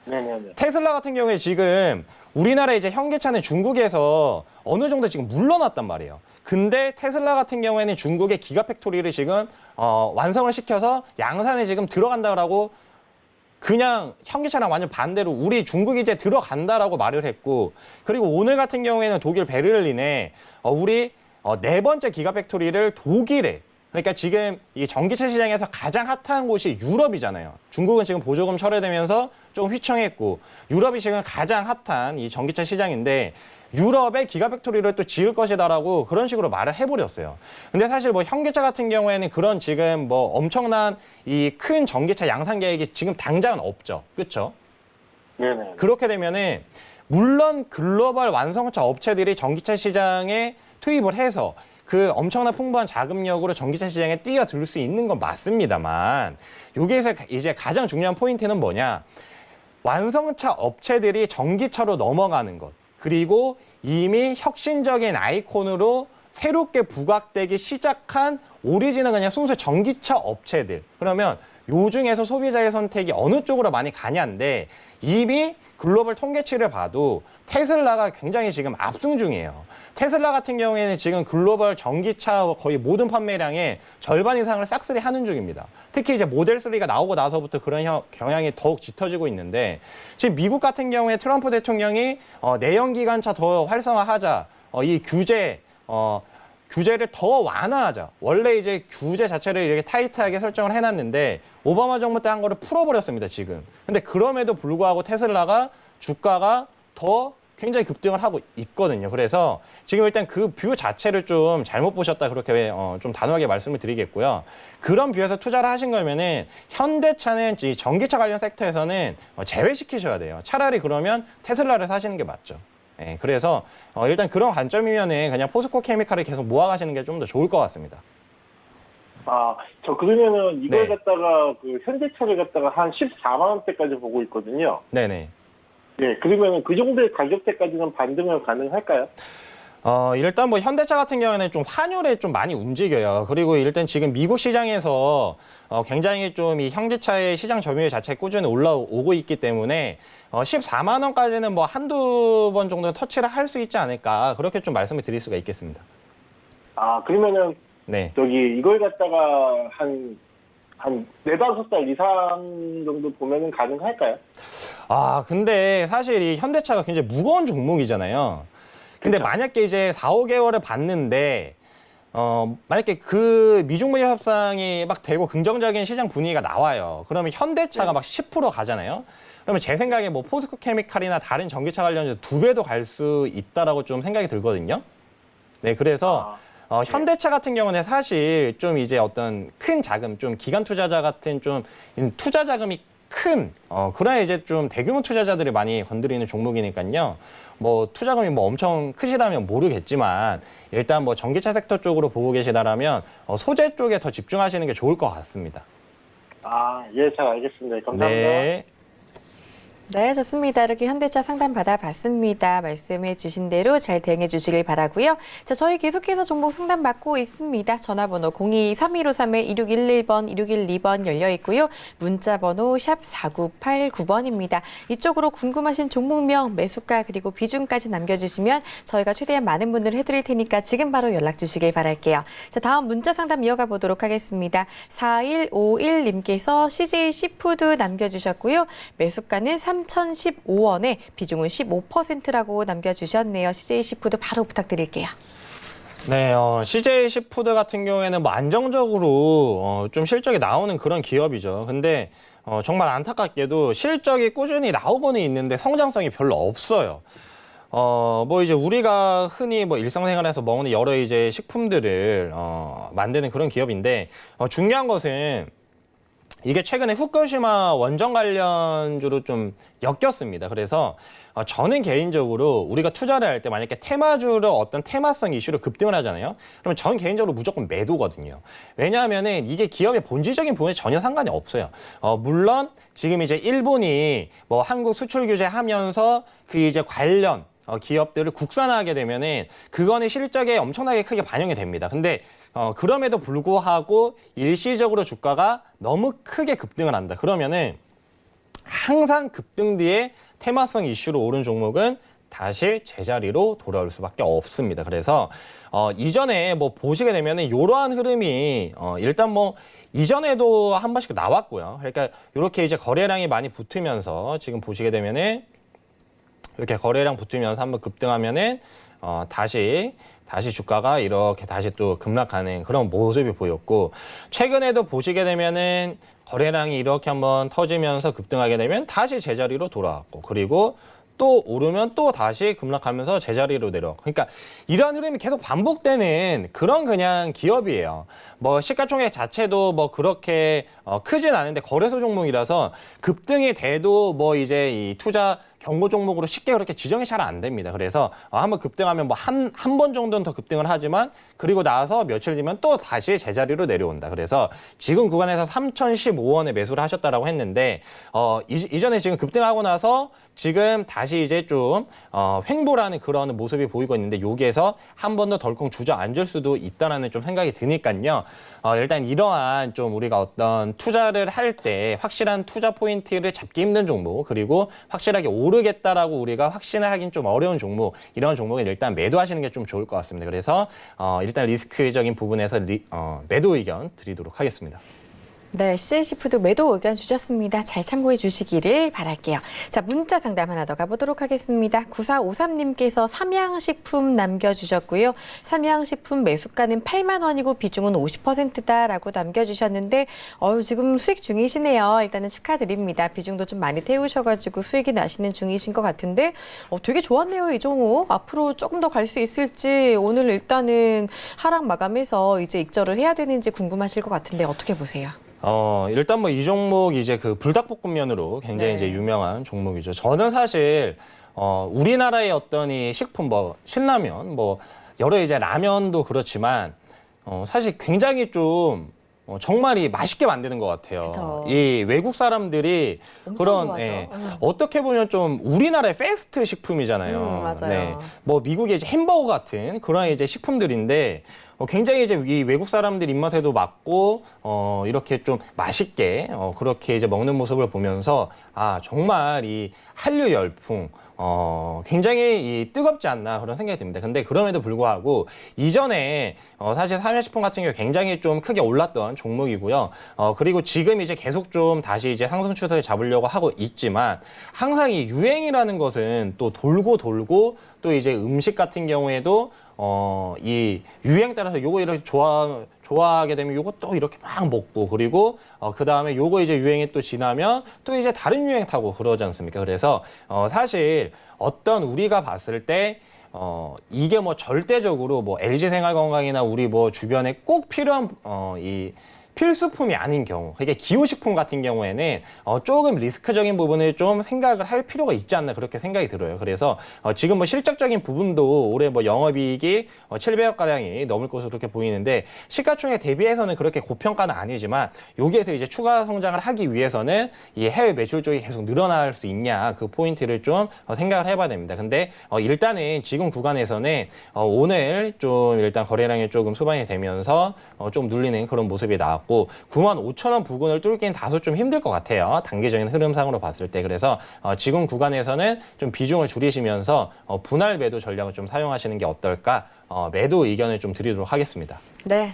네네네. 테슬라 같은 경우에 지금 우리나라 이제 현기차는 중국에서 어느 정도 지금 물러났단 말이에요. 근데 테슬라 같은 경우에는 중국의 기가팩토리를 지금 완성을 시켜서 양산에 지금 들어간다라고 그냥 현기차랑 완전 반대로 우리 중국이 이제 들어간다라고 말을 했고 그리고 오늘 같은 경우에는 독일 베를린에 우리 네 번째 기가팩토리를 독일에 그러니까 지금 이 전기차 시장에서 가장 핫한 곳이 유럽이잖아요. 중국은 지금 보조금 철회되면서 좀 휘청했고 유럽이 지금 가장 핫한 이 전기차 시장인데 유럽에 기가팩토리를 또 지을 것이다라고 그런 식으로 말을 해버렸어요. 근데 사실 뭐 현기차 같은 경우에는 그런 지금 뭐 엄청난 이 큰 전기차 양산 계획이 지금 당장은 없죠. 그렇죠? 네네. 그렇게 되면은 물론 글로벌 완성차 업체들이 전기차 시장에 투입을 해서 그 엄청난 풍부한 자금력으로 전기차 시장에 뛰어들 수 있는 건 맞습니다만 여기에서 이제 가장 중요한 포인트는 뭐냐 완성차 업체들이 전기차로 넘어가는 것 그리고 이미 혁신적인 아이콘으로 새롭게 부각되기 시작한 오리지널 그냥 순수 전기차 업체들 그러면 요 중에서 소비자의 선택이 어느 쪽으로 많이 가냐인데 이미 글로벌 통계치를 봐도 테슬라가 굉장히 지금 압승 중이에요. 테슬라 같은 경우에는 지금 글로벌 전기차 거의 모든 판매량의 절반 이상을 싹쓸이 하는 중입니다. 특히 이제 모델 3가 나오고 나서부터 그런 경향이 더욱 짙어지고 있는데 지금 미국 같은 경우에 트럼프 대통령이 내연기관차 더 활성화하자 이 규제를 더 완화하자. 원래 이제 규제 자체를 이렇게 타이트하게 설정을 해놨는데 오바마 정부 때 한 거를 풀어버렸습니다, 지금. 근데 그럼에도 불구하고 테슬라가 주가가 더 굉장히 급등을 하고 있거든요. 그래서 지금 일단 그 뷰 자체를 좀 잘못 보셨다 그렇게 좀 단호하게 말씀을 드리겠고요. 그런 뷰에서 투자를 하신 거면은 현대차는 이 전기차 관련 섹터에서는 제외시키셔야 돼요. 차라리 그러면 테슬라를 사시는 게 맞죠. 네, 그래서 일단 그런 관점이면은 그냥 포스코 케미칼을 계속 모아가시는 게 좀 더 좋을 것 같습니다. 저 그러면은 이걸 네. 갖다가 그 현대차를 갖다가 한 14만 원대까지 보고 있거든요. 네네. 네, 그러면은 그 정도의 가격대까지는 반등은 가능할까요? 일단 뭐 현대차 같은 경우에는 좀 환율에 좀 많이 움직여요. 그리고 일단 지금 미국 시장에서 굉장히 좀 이 현대차의 시장 점유율 자체가 꾸준히 올라오고 있기 때문에 14만 원까지는 뭐 한두 번 정도는 터치를 할 수 있지 않을까 그렇게 좀 말씀을 드릴 수가 있겠습니다. 그러면은 네. 저기 이걸 갖다가 한 4-5달 이상 정도 보면은 가능할까요? 근데 사실 이 현대차가 굉장히 무거운 종목이잖아요. 근데 그렇죠. 만약에 이제 4-5개월을 봤는데 만약에 그 미중무역 협상이 막 되고 긍정적인 시장 분위기가 나와요. 그러면 현대차가 막 10% 가잖아요. 그러면 제 생각에 뭐 포스코 케미칼이나 다른 전기차 관련해서 2배도 갈 수 있다라고 좀 생각이 들거든요. 네, 그래서 현대차 같은 경우는 사실 좀 이제 어떤 큰 자금, 좀 기관 투자자 같은 좀 투자 자금이 큰 그런 이제 좀 대규모 투자자들이 많이 건드리는 종목이니까요. 뭐 투자금이 뭐 엄청 크시다면 모르겠지만 일단 뭐 전기차 섹터 쪽으로 보고 계시다라면 소재 쪽에 더 집중하시는 게 좋을 것 같습니다. 예, 잘 알겠습니다. 감사합니다. 네. 네, 좋습니다. 이렇게 현대차 상담 받아봤습니다. 말씀해 주신 대로 잘 대응해 주시길 바라고요. 자, 저희 계속해서 종목 상담 받고 있습니다. 전화번호 02-3153-2611번, 2612번 열려 있고요. 문자번호 샵 4989번입니다. 이쪽으로 궁금하신 종목명, 매수가 그리고 비중까지 남겨주시면 저희가 최대한 많은 분들 해드릴 테니까 지금 바로 연락 주시길 바랄게요. 자, 다음 문자 상담 이어가 보도록 하겠습니다. 4151님께서 CJ 시푸드 남겨주셨고요. 매수가는 3,015원에 비중은 15%라고 남겨주셨네요. CJ 시푸드 바로 부탁드릴게요. 네, CJ 시푸드 같은 경우에는 뭐 안정적으로 좀 실적이 나오는 그런 기업이죠. 근데 정말 안타깝게도 실적이 꾸준히 나오고는 있는데 성장성이 별로 없어요. 뭐 이제 우리가 흔히 뭐 일상생활에서 먹는 여러 이제 식품들을 만드는 그런 기업인데 중요한 것은 이게 최근에 후쿠시마 원전 관련주로 좀 엮였습니다. 그래서 저는 개인적으로 우리가 투자를 할 때 만약에 테마주로 어떤 테마성 이슈로 급등을 하잖아요. 그러면 저는 개인적으로 무조건 매도거든요. 왜냐하면은 이게 기업의 본질적인 부분에 전혀 상관이 없어요. 물론 지금 이제 일본이 뭐 한국 수출 규제하면서 그 이제 관련 기업들을 국산화하게 되면은 그거는 실적에 엄청나게 크게 반영이 됩니다. 근데 그럼에도 불구하고 일시적으로 주가가 너무 크게 급등을 한다. 그러면은 항상 급등 뒤에 테마성 이슈로 오른 종목은 다시 제자리로 돌아올 수밖에 없습니다. 그래서 이전에 뭐 보시게 되면은 이러한 흐름이 일단 뭐 이전에도 한 번씩 나왔고요. 그러니까 이렇게 이제 거래량이 많이 붙으면서 지금 보시게 되면은 이렇게 거래량 붙으면서 한번 급등하면은 다시 주가가 이렇게 다시 또 급락하는 그런 모습이 보였고, 최근에도 보시게 되면은 거래량이 이렇게 한번 터지면서 급등하게 되면 다시 제자리로 돌아왔고, 그리고 또 오르면 또 다시 급락하면서 제자리로 내려왔고, 그러니까 이런 흐름이 계속 반복되는 그런 그냥 기업이에요. 뭐 시가총액 자체도 뭐 그렇게 크진 않은데 거래소 종목이라서 급등이 돼도 뭐 이제 이 투자 경고 종목으로 쉽게 그렇게 지정이 잘 안 됩니다. 그래서 한번 급등하면 뭐 한 번 정도는 더 급등을 하지만 그리고 나서 며칠 뒤면 또 다시 제자리로 내려온다. 그래서 지금 구간에서 3,015원에 매수를 하셨다라고 했는데 이전에 지금 급등하고 나서 지금 다시 이제 좀 횡보라는 그런 모습이 보이고 있는데, 여기에서 한 번 더 덜컹 주저앉을 수도 있다라는 좀 생각이 드니까요. 일단 이러한 좀 우리가 어떤 투자를 할 때 확실한 투자 포인트를 잡기 힘든 종목, 그리고 확실하게 오르겠다라고 우리가 확신을 하긴 좀 어려운 종목, 이런 종목은 일단 매도하시는 게 좀 좋을 것 같습니다. 그래서 일단 리스크적인 부분에서 매도 의견 드리도록 하겠습니다. 네, CJ시푸드 매도 의견 주셨습니다. 잘 참고해 주시기를 바랄게요. 자, 문자 상담 하나 더 가보도록 하겠습니다. 9453님께서 삼양식품 남겨주셨고요. 삼양식품 매수가는 8만 원이고 비중은 50%다라고 남겨주셨는데 지금 수익 중이시네요. 일단은 축하드립니다. 비중도 좀 많이 태우셔가지고 수익이 나시는 중이신 것 같은데 되게 좋았네요, 이 종목. 앞으로 조금 더 갈 수 있을지, 오늘 일단은 하락 마감해서 이제 익절을 해야 되는지 궁금하실 것 같은데 어떻게 보세요? 일단 뭐 이 종목 이제 그 불닭볶음면으로 굉장히 네. 이제 유명한 종목이죠. 저는 사실 우리나라의 어떤 이 식품 뭐 신라면 뭐 여러 이제 라면도 그렇지만 사실 굉장히 좀 정말 이 맛있게 만드는 것 같아요. 그쵸. 이 외국 사람들이 엄청 그런 좋아하죠. 어떻게 보면 좀 우리나라의 패스트 식품이잖아요. 맞아요. 뭐 미국의 이제 햄버거 같은 그런 이제 식품들인데 굉장히 이제 이 외국 사람들 입맛에도 맞고 이렇게 좀 맛있게 그렇게 이제 먹는 모습을 보면서 아 정말 이 한류 열풍 굉장히 뜨겁지 않나 그런 생각이 듭니다. 근데 그럼에도 불구하고 이전에 사실 삼양식품 같은 경우 굉장히 좀 크게 올랐던 종목이고요. 그리고 지금 이제 계속 좀 다시 이제 상승 추세를 잡으려고 하고 있지만 항상 이 유행이라는 것은 또 돌고 또 이제 음식 같은 경우에도 이 유행 따라서 요거 이렇게 좋아하게 되면 요거 또 이렇게 막 먹고 그리고 그 다음에 요거 이제 유행이 또 지나면 또 이제 다른 유행 타고 그러지 않습니까? 그래서 사실 어떤 우리가 봤을 때 이게 뭐 절대적으로 뭐 LG생활건강이나 우리 뭐 주변에 꼭 필요한 이 필수품이 아닌 경우, 이게 기호식품 같은 경우에는 조금 리스크적인 부분을 좀 생각을 할 필요가 있지 않나 그렇게 생각이 들어요. 그래서 지금 뭐 실적적인 부분도 올해 뭐 영업이익이 700억 가량이 넘을 것으로 그렇게 보이는데 시가총액 대비해서는 그렇게 고평가는 아니지만 여기에서 이제 추가 성장을 하기 위해서는 이 해외 매출 쪽이 계속 늘어날 수 있냐 그 포인트를 좀 생각을 해봐야 됩니다. 근데 일단은 지금 구간에서는 오늘 좀 일단 거래량이 조금 수반이 되면서 좀 눌리는 그런 모습이 나왔고 95,000원 부근을 뚫기는 다소 좀 힘들 것 같아요. 단기적인 흐름상으로 봤을 때. 그래서 지금 구간에서는 좀 비중을 줄이시면서 분할 매도 전략을 좀 사용하시는 게 어떨까 매도 의견을 좀 드리도록 하겠습니다. 네,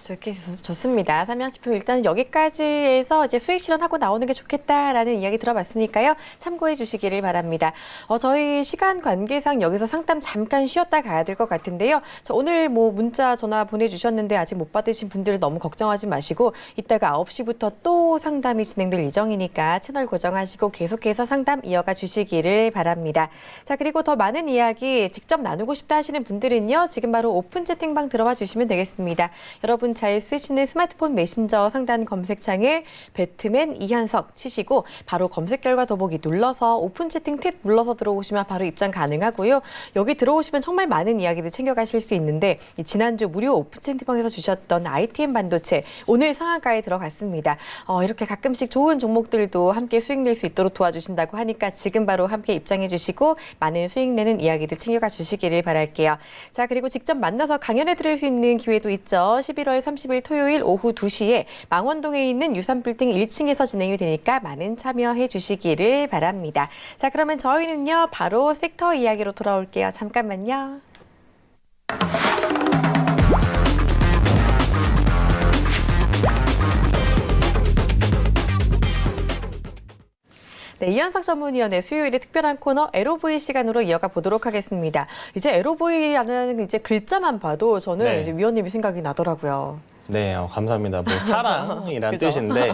좋습니다. 삼양식품 일단 여기까지 해서 이제 수익 실현하고 나오는 게 좋겠다라는 이야기 들어봤으니까요. 참고해 주시기를 바랍니다. 저희 시간 관계상 여기서 상담 잠깐 쉬었다 가야 될 것 같은데요. 오늘 뭐 문자 전화 보내주셨는데 아직 못 받으신 분들 너무 걱정하지 마시고 이따가 9시부터 또 상담이 진행될 예정이니까 채널 고정하시고 계속해서 상담 이어가 주시기를 바랍니다. 자, 그리고 더 많은 이야기 직접 나누고 싶다 하시는 분들은요. 지금 바로 오픈 채팅방 들어와 주시면 되겠습니다. 여러분 잘 쓰시는 스마트폰 메신저 상단 검색창에 배트맨 이현석 치시고 바로 검색 결과 더보기 눌러서 오픈 채팅 탭 눌러서 들어오시면 바로 입장 가능하고요. 여기 들어오시면 정말 많은 이야기들 챙겨가실 수 있는데 지난주 무료 오픈 채팅방에서 주셨던 ITM 반도체 오늘 상한가에 들어갔습니다. 이렇게 가끔씩 좋은 종목들도 함께 수익 낼 수 있도록 도와주신다고 하니까 지금 바로 함께 입장해 주시고 많은 수익 내는 이야기들 챙겨가 주시기를 바랄게요. 자, 그리고 직접 만나서 강연해 드릴 수 있는 기회도 있죠. 11월 30일 토요일 오후 2시에 망원동에 있는 유산빌딩 1층에서 진행이 되니까 많은 참여해 주시기를 바랍니다. 자, 그러면 저희는요, 바로 섹터 이야기로 돌아올게요. 잠깐만요. 네, 이현석 전문위원의 수요일의 특별한 코너 LOV 시간으로 이어가 보도록 하겠습니다. 이제 LOV라는 이제 글자만 봐도 저는 네. 이제 위원님이 생각이 나더라고요. 네, 감사합니다. 뭐 사랑이란 그죠? 뜻인데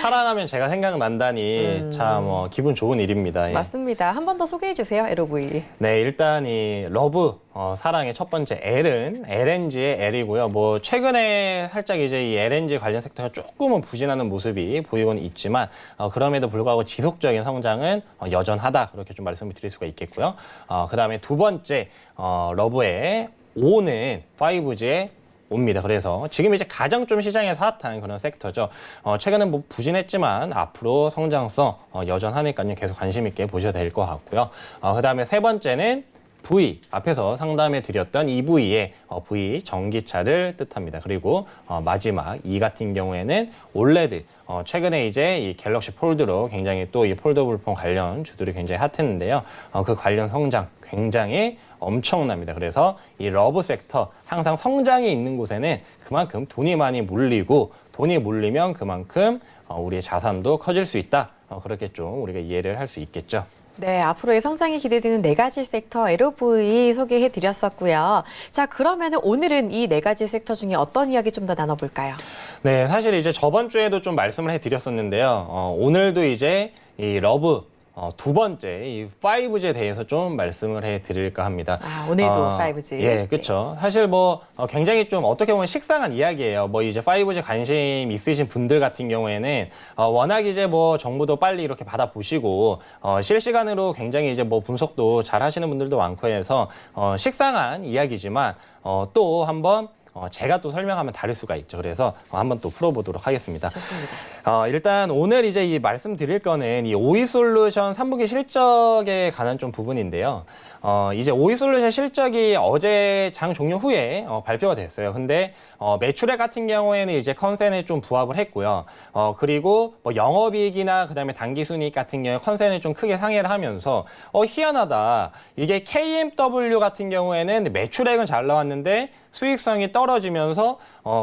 사랑하면 제가 생각난다니 참 기분 좋은 일입니다. 예. 맞습니다. 한 번 더 소개해 주세요, LOV. 네, 일단 이 러브 사랑의 첫 번째 L은 LNG의 L이고요. 뭐 최근에 살짝 이제 이 LNG 관련 섹터가 조금은 부진하는 모습이 보이고는 있지만 그럼에도 불구하고 지속적인 성장은 여전하다 그렇게 좀 말씀을 드릴 수가 있겠고요. 그다음에 두 번째 러브의 O는 5G의 옵니다. 그래서 지금 이제 가장 좀 시장에서 핫한 그런 섹터죠. 최근엔 뭐 부진했지만 앞으로 성장성 여전하니까요. 계속 관심 있게 보셔야 될 것 같고요. 그다음에 세 번째는 V, 앞에서 상담해 드렸던 EV의 V 전기차를 뜻합니다. 그리고 마지막 E 같은 경우에는 올레드. 최근에 이제 이 갤럭시 폴드로 굉장히 또 이 폴더블폰 관련 주들이 굉장히 핫했는데요. 그 관련 성장 굉장히 엄청납니다. 그래서 이 러브 섹터 항상 성장이 있는 곳에는 그만큼 돈이 많이 몰리고 돈이 몰리면 그만큼 우리의 자산도 커질 수 있다. 그렇게 좀 우리가 이해를 할 수 있겠죠. 네, 앞으로의 성장이 기대되는 네 가지 섹터 LOV 소개해 드렸었고요. 자, 그러면 오늘은 이 네 가지 섹터 중에 어떤 이야기 좀 더 나눠볼까요? 네, 사실 이제 저번 주에도 좀 말씀을 해드렸었는데요. 오늘도 이제 이 러브 두 번째 이 5G에 대해서 좀 말씀을 해드릴까 합니다. 오늘도 5G. 예, 그렇죠. 사실 뭐 굉장히 좀 어떻게 보면 식상한 이야기예요. 뭐 이제 5G 관심 있으신 분들 같은 경우에는 워낙 이제 뭐 정보도 빨리 이렇게 받아보시고 실시간으로 굉장히 이제 뭐 분석도 잘 하시는 분들도 많고 해서 식상한 이야기지만 또 한번 제가 또 설명하면 다를 수가 있죠. 그래서 한번 또 풀어보도록 하겠습니다. 좋습니다. 일단 오늘 이제 이 말씀드릴 거는 이 오이솔루션 3분기 실적에 관한 좀 부분인데요. 이제 오이솔루션 실적이 어제 장 종료 후에 발표가 됐어요. 근데 매출액 같은 경우에는 이제 컨센에 좀 부합을 했고요. 그리고 뭐 영업이익이나 그다음에 당기순이익 같은 경우에 컨센에 좀 크게 상회를 하면서 희한하다. 이게 KMW 같은 경우에는 매출액은 잘 나왔는데 수익성이 떨어지면서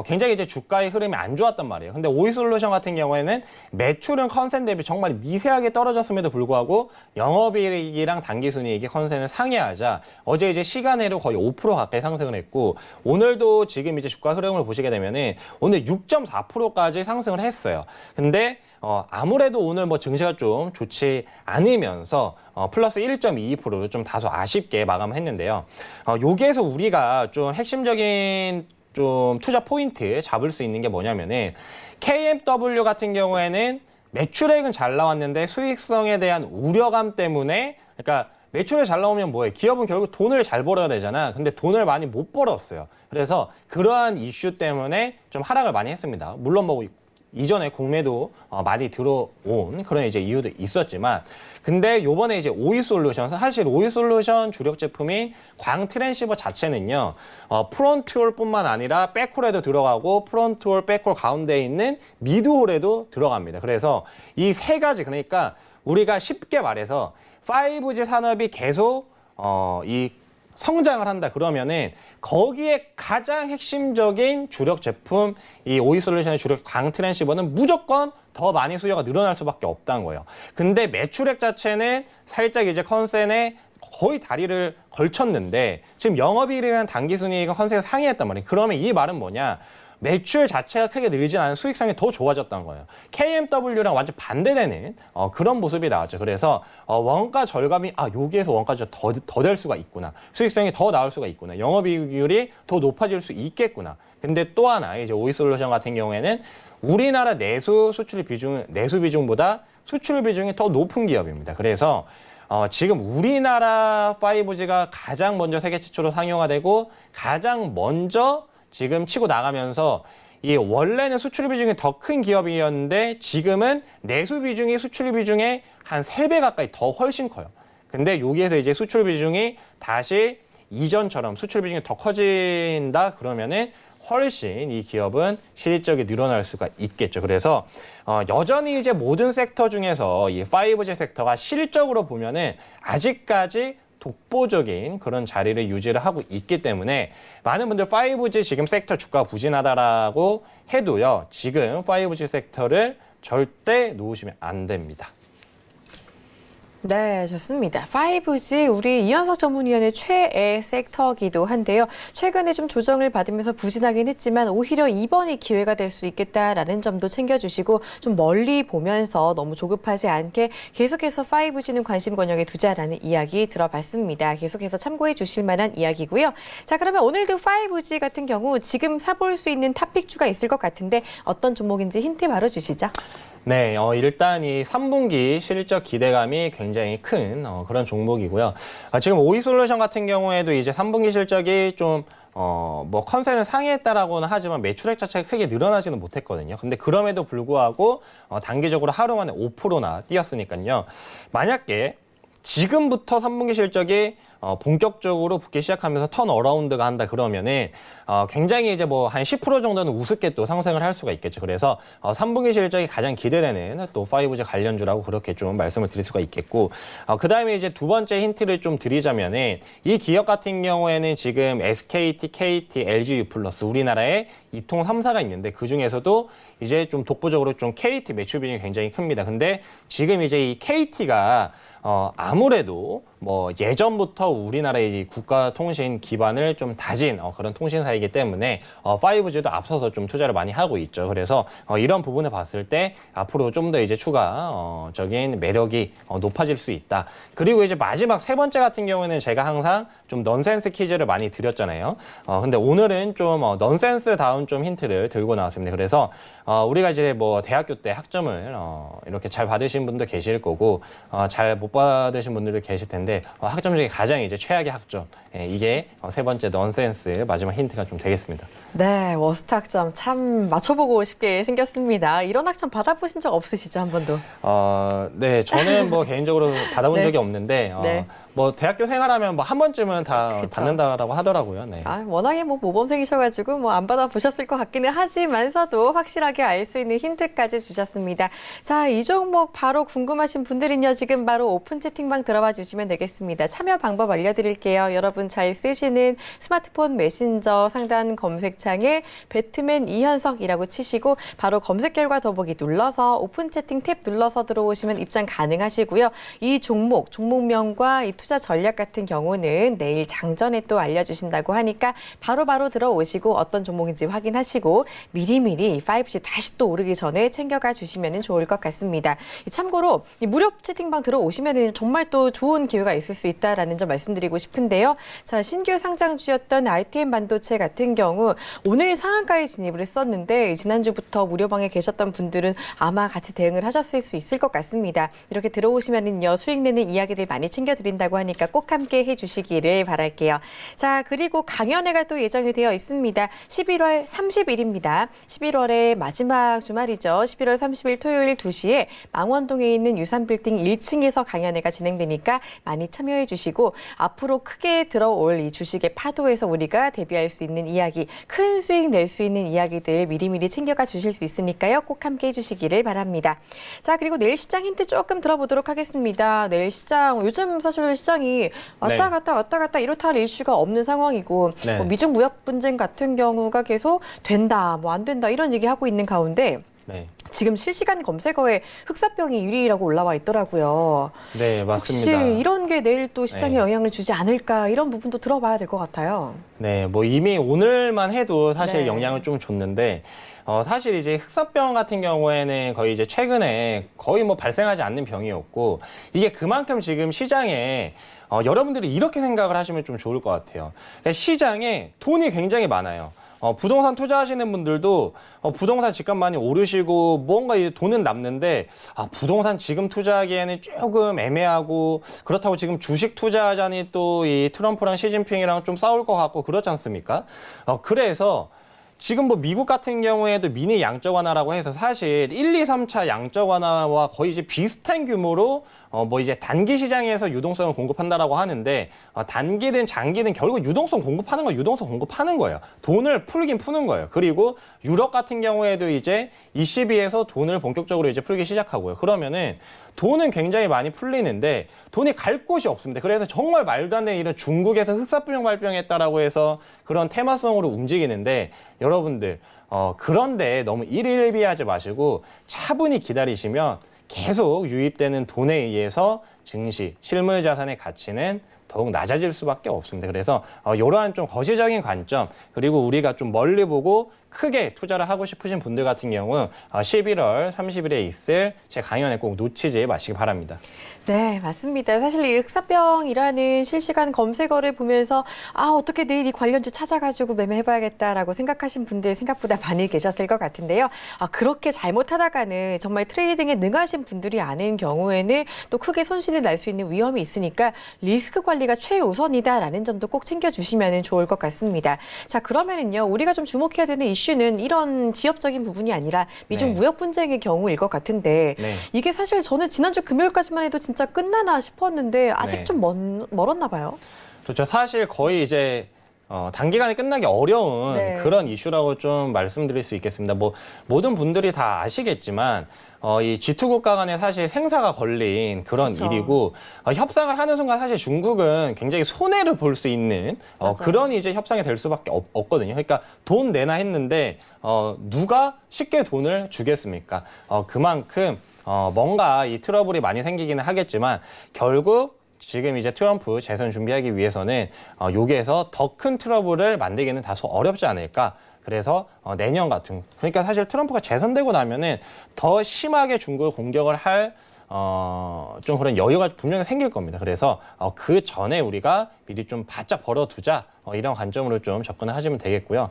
굉장히 이제 주가의 흐름이 안 좋았단 말이에요. 근데 오이솔루션 같은 경우에는 매출은 컨센 대비 정말 미세하게 떨어졌음에도 불구하고 영업이익이랑 당기순이익이 컨센을 상회하자 어제 이제 시간외로 거의 5% 가까이 상승을 했고 오늘도 지금 이제 주가 흐름을 보시게 되면은 오늘 6.4%까지 상승을 했어요. 근데 아무래도 오늘 뭐 증시가 좀 좋지 않으면서 플러스 1.22%로 좀 다소 아쉽게 마감했는데요. 여기에서 우리가 좀 핵심적인 좀 투자 포인트 잡을 수 있는 게 뭐냐면은 KMW 같은 경우에는 매출액은 잘 나왔는데 수익성에 대한 우려감 때문에 그러니까 매출이 잘 나오면 뭐해? 기업은 결국 돈을 잘 벌어야 되잖아. 근데 돈을 많이 못 벌었어요. 그래서 그러한 이슈 때문에 좀 하락을 많이 했습니다. 물론 뭐 이전에 공매도 많이 들어온 그런 이제 이유도 있었지만 근데 요번에 이제 오이솔루션 사실 오이솔루션 주력 제품인 광트랜시버 자체는요 프론트홀뿐만 아니라 백홀에도 들어가고 프론트홀, 백홀 가운데에 있는 미드홀에도 들어갑니다. 그래서 이 세 가지 그러니까 우리가 쉽게 말해서 5G 산업이 계속 이 성장을 한다 그러면은 거기에 가장 핵심적인 주력 제품 이 오이솔루션의 주력 광트랜시버는 무조건 더 많이 수요가 늘어날 수밖에 없다는 거예요. 근데 매출액 자체는 살짝 이제 컨센에 거의 다리를 걸쳤는데 지금 영업이익이랑 당기순이익은 컨센에 상회했단 말이에요. 그러면 이 말은 뭐냐? 매출 자체가 크게 늘지 않은 수익성이 더 좋아졌다는 거예요. KMW랑 완전 반대되는 그런 모습이 나왔죠. 그래서 원가 절감이 여기에서 원가가 더 될 수가 있구나. 수익성이 더 나올 수가 있구나. 영업이익률이 더 높아질 수 있겠구나. 근데 또 하나 이제 오이솔루션 같은 경우에는 우리나라 내수 비중보다 수출 비중이 더 높은 기업입니다. 그래서 지금 우리나라 5G가 가장 먼저 세계 최초로 상용화 되고 가장 먼저 지금 치고 나가면서 이 원래는 수출 비중이 더 큰 기업이었는데 지금은 내수 비중이 수출 비중의 한 3배 가까이 더 훨씬 커요. 근데 여기에서 이제 수출 비중이 다시 이전처럼 수출 비중이 더 커진다 그러면은 훨씬 이 기업은 실적이 늘어날 수가 있겠죠. 그래서 여전히 이제 모든 섹터 중에서 이 5G 섹터가 실적으로 보면은 아직까지 독보적인 그런 자리를 유지를 하고 있기 때문에 많은 분들 5G 지금 섹터 주가 부진하다라고 해도요. 지금 5G 섹터를 절대 놓으시면 안 됩니다. 네, 좋습니다. 5G 우리 이현석 전문위원의 최애 섹터기도 한데요. 최근에 좀 조정을 받으면서 부진하긴 했지만 오히려 이번이 기회가 될 수 있겠다라는 점도 챙겨주시고 좀 멀리 보면서 너무 조급하지 않게 계속해서 5G는 관심 권역에 두자라는 이야기 들어봤습니다. 계속해서 참고해 주실 만한 이야기고요. 자, 그러면 오늘도 5G 같은 경우 지금 사볼 수 있는 탑픽주가 있을 것 같은데 어떤 종목인지 힌트 바로 주시죠. 네, 일단 이 3분기 실적 기대감이 굉장히 큰 그런 종목이고요. 지금 오이솔루션 같은 경우에도 이제 3분기 실적이 좀 뭐 컨센은 상회했다라고는 하지만 매출액 자체가 크게 늘어나지는 못했거든요. 근데 그럼에도 불구하고 단기적으로 하루 만에 5%나 뛰었으니까요. 만약에 지금부터 3분기 실적이 본격적으로 붙기 시작하면서 턴 어라운드가 한다 그러면은 굉장히 이제 뭐 한 10% 정도는 우습게 또 상승을 할 수가 있겠죠. 그래서 3분기 실적이 가장 기대되는 또 5G 관련주라고 그렇게 좀 말씀을 드릴 수가 있겠고 그다음에 이제 두 번째 힌트를 좀 드리자면은 이 기업 같은 경우에는 지금 SKT, KT, LG U+, 우리나라에 이통 3사가 있는데 그 중에서도 이제 좀 독보적으로 좀 KT 매출 비중이 굉장히 큽니다. 근데 지금 이제 이 KT가 아무래도 뭐 예전부터 우리나라의 이 국가 통신 기반을 좀 다진 그런 통신사이기 때문에 5G도 앞서서 좀 투자를 많이 하고 있죠. 그래서 이런 부분을 봤을 때 앞으로 좀 더 이제 추가적인 매력이 높아질 수 있다. 그리고 이제 마지막 세 번째 같은 경우에는 제가 항상 좀 넌센스 퀴즈를 많이 드렸잖아요. 근데 오늘은 좀 넌센스다운 좀 힌트를 들고 나왔습니다. 그래서 우리가 이제 뭐 대학교 때 학점을 이렇게 잘 받으신 분도 계실 거고 잘 못 받으신 분들도 계실 텐데 학점 중에 가장 이제 최악의 학점 이게 세 번째 넌센스 마지막 힌트가 좀 되겠습니다. 네, 워스트 학점 참 맞춰보고 싶게 생겼습니다. 이런 학점 받아보신 적 없으시죠, 한 번도? 네, 저는 뭐 개인적으로 받아본 네. 적이 없는데 네. 뭐 대학교 생활하면 뭐 한 번쯤은 다 그쵸. 받는다라고 하더라고요. 네. 워낙에 뭐 모범생이셔가지고 뭐 안 받아보셨을 것 같기는 하지만서도 확실하게 알 수 있는 힌트까지 주셨습니다. 자, 이 종목 바로 궁금하신 분들은요, 지금 바로 오픈 채팅방 들어와 주시면 되겠습니다. 참여 방법 알려드릴게요. 여러분 잘 쓰시는 스마트폰 메신저 상단 검색창에 배트맨 이현석이라고 치시고 바로 검색 결과 더보기 눌러서 오픈 채팅 탭 눌러서 들어오시면 입장 가능하시고요. 이 종목명과 이 투자 전략 같은 경우는 내일 장전에 또 알려주신다고 하니까 바로바로 들어오시고 어떤 종목인지 확인하시고 미리미리 5G 다시 또 오르기 전에 챙겨가 주시면 좋을 것 같습니다. 참고로 이 무료 채팅방 들어오시면 정말 또 좋은 기회가 있을 수 있다라는 점 말씀드리고 싶은데요. 자, 신규 상장주였던 ITM 반도체 같은 경우 오늘 상한가에 진입을 했었는데 지난주부터 무료방에 계셨던 분들은 아마 같이 대응을 하셨을 수 있을 것 같습니다. 이렇게 들어오시면은요, 수익 내는 이야기들 많이 챙겨드린다고 하니까 꼭 함께 해주시기를 바랄게요. 자, 그리고 강연회가 또 예정이 되어 있습니다. 11월 30일입니다. 11월의 마지막 주말이죠. 11월 30일 토요일 2시에 망원동에 있는 유산빌딩 1층에서 강연회가 진행되니까 많이 참여해 주시고 앞으로 크게 들어올 이 주식의 파도에서 우리가 대비할 수 있는 이야기, 큰 수익 낼 수 있는 이야기들 미리미리 챙겨가 주실 수 있으니까요. 꼭 함께 해주시기를 바랍니다. 자, 그리고 내일 시장 힌트 조금 들어보도록 하겠습니다. 내일 시장, 요즘 사실 시장이 왔다 갔다 이렇다 할 이슈가 없는 상황이고 네. 뭐 미중 무역 분쟁 같은 경우가 계속 된다, 뭐 안 된다 이런 얘기하고 있는 가운데 네. 지금 실시간 검색어에 흑사병이 1위라고 올라와 있더라고요. 네, 맞습니다. 혹시 이런 게 내일 또 시장에 네. 영향을 주지 않을까 이런 부분도 들어봐야 될 것 같아요. 네, 뭐 이미 오늘만 해도 사실 네. 영향을 좀 줬는데 사실 이제 흑사병 같은 경우에는 거의 이제 최근에 거의 뭐 발생하지 않는 병이었고 이게 그만큼 지금 시장에 여러분들이 이렇게 생각을 하시면 좀 좋을 것 같아요. 그러니까 시장에 돈이 굉장히 많아요. 부동산 투자하시는 분들도 부동산 집값 많이 오르시고 뭔가 이 돈은 남는데 부동산 지금 투자하기에는 조금 애매하고 그렇다고 지금 주식 투자하자니 또 이 트럼프랑 시진핑이랑 좀 싸울 것 같고 그렇지 않습니까? 그래서 지금 뭐 미국 같은 경우에도 미니 양적 완화라고 해서 사실 1, 2, 3차 양적 완화와 거의 이제 비슷한 규모로 뭐 이제 단기 시장에서 유동성을 공급한다라고 하는데 단기든 장기든 결국 유동성 공급하는 건 유동성 공급하는 거예요. 돈을 풀긴 푸는 거예요. 그리고 유럽 같은 경우에도 이제 ECB에서 돈을 본격적으로 이제 풀기 시작하고요. 그러면은 돈은 굉장히 많이 풀리는데 돈이 갈 곳이 없습니다. 그래서 정말 말도 안 되는 이런 중국에서 흑사병 발병했다라고 해서 그런 테마성으로 움직이는데 여러분들 그런데 너무 일일비하지 마시고 차분히 기다리시면 계속 유입되는 돈에 의해서 증시, 실물 자산의 가치는 더욱 낮아질 수밖에 없습니다. 그래서 이러한 좀 거시적인 관점 그리고 우리가 좀 멀리 보고 크게 투자를 하고 싶으신 분들 같은 경우 11월 30일에 있을 제 강연에 꼭 놓치지 마시기 바랍니다. 네, 맞습니다. 사실 이 흑사병이라는 실시간 검색어를 보면서 어떻게 내일 이 관련주 찾아가지고 매매해봐야겠다라고 생각하신 분들 생각보다 많이 계셨을 것 같은데요. 그렇게 잘못하다가는 정말 트레이딩에 능하신 분들이 아닌 경우에는 또 크게 손실을 날 수 있는 위험이 있으니까 리스크 관리가 최우선이다라는 점도 꼭 챙겨주시면 좋을 것 같습니다. 자, 그러면은요, 우리가 좀 주목해야 되는 이슈는 이런 지역적인 부분이 아니라 미중 네. 무역 분쟁의 경우일 것 같은데 네. 이게 사실 저는 지난주 금요일까지만 해도 진짜 끝나나 싶었는데 아직 네. 좀 멀었나 봐요. 그렇죠. 사실 거의 이제 단기간에 끝나기 어려운 네. 그런 이슈라고 좀 말씀드릴 수 있겠습니다. 뭐 모든 분들이 다 아시겠지만 이 G2 국가 간에 사실 생사가 걸린 그런 그렇죠. 일이고 협상을 하는 순간 사실 중국은 굉장히 손해를 볼 수 있는 그런 이제 협상이 될 수밖에 없거든요. 그러니까 돈 내나 했는데 누가 쉽게 돈을 주겠습니까? 그만큼 뭔가 이 트러블이 많이 생기기는 하겠지만 결국 지금 이제 트럼프 재선 준비하기 위해서는 여기에서 더 큰 트러블을 만들기는 다소 어렵지 않을까. 그래서 내년 같은 그러니까 사실 트럼프가 재선되고 나면은 더 심하게 중국을 공격을 할 좀 그런 여유가 분명히 생길 겁니다. 그래서 그 전에 우리가 미리 좀 바짝 벌어두자. 이런 관점으로 좀 접근을 하시면 되겠고요.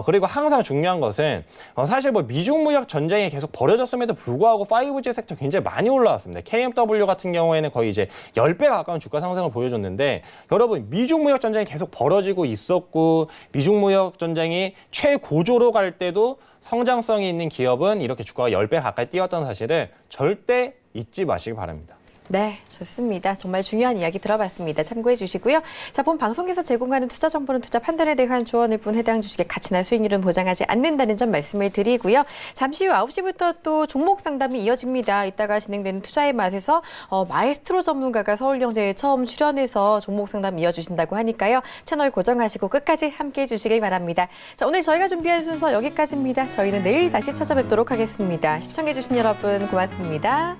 그리고 항상 중요한 것은 사실 뭐 미중 무역 전쟁이 계속 벌어졌음에도 불구하고 5G 섹터 굉장히 많이 올라왔습니다. KMW 같은 경우에는 거의 이제 10배 가까운 주가 상승을 보여줬는데 여러분 미중 무역 전쟁이 계속 벌어지고 있었고 미중 무역 전쟁이 최고조로 갈 때도 성장성이 있는 기업은 이렇게 주가가 10배 가까이 뛰었던 사실을 절대 잊지 마시기 바랍니다. 네, 좋습니다. 정말 중요한 이야기 들어봤습니다. 참고해 주시고요. 자, 본 방송에서 제공하는 투자 정보는 투자 판단에 대한 조언일 뿐 해당 주식의 가치나 수익률은 보장하지 않는다는 점 말씀을 드리고요. 잠시 후 9시부터 또 종목 상담이 이어집니다. 이따가 진행되는 투자의 맛에서 마에스트로 전문가가 서울경제에 처음 출연해서 종목 상담 이어주신다고 하니까요. 채널 고정하시고 끝까지 함께해 주시길 바랍니다. 자, 오늘 저희가 준비한 순서 여기까지입니다. 저희는 내일 다시 찾아뵙도록 하겠습니다. 시청해 주신 여러분 고맙습니다.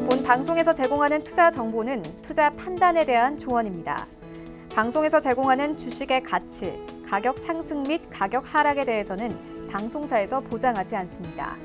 본 방송에서 제공하는 투자 정보는 투자 판단에 대한 조언입니다. 방송에서 제공하는 주식의 가치, 가격 상승 및 가격 하락에 대해서는 방송사에서 보장하지 않습니다.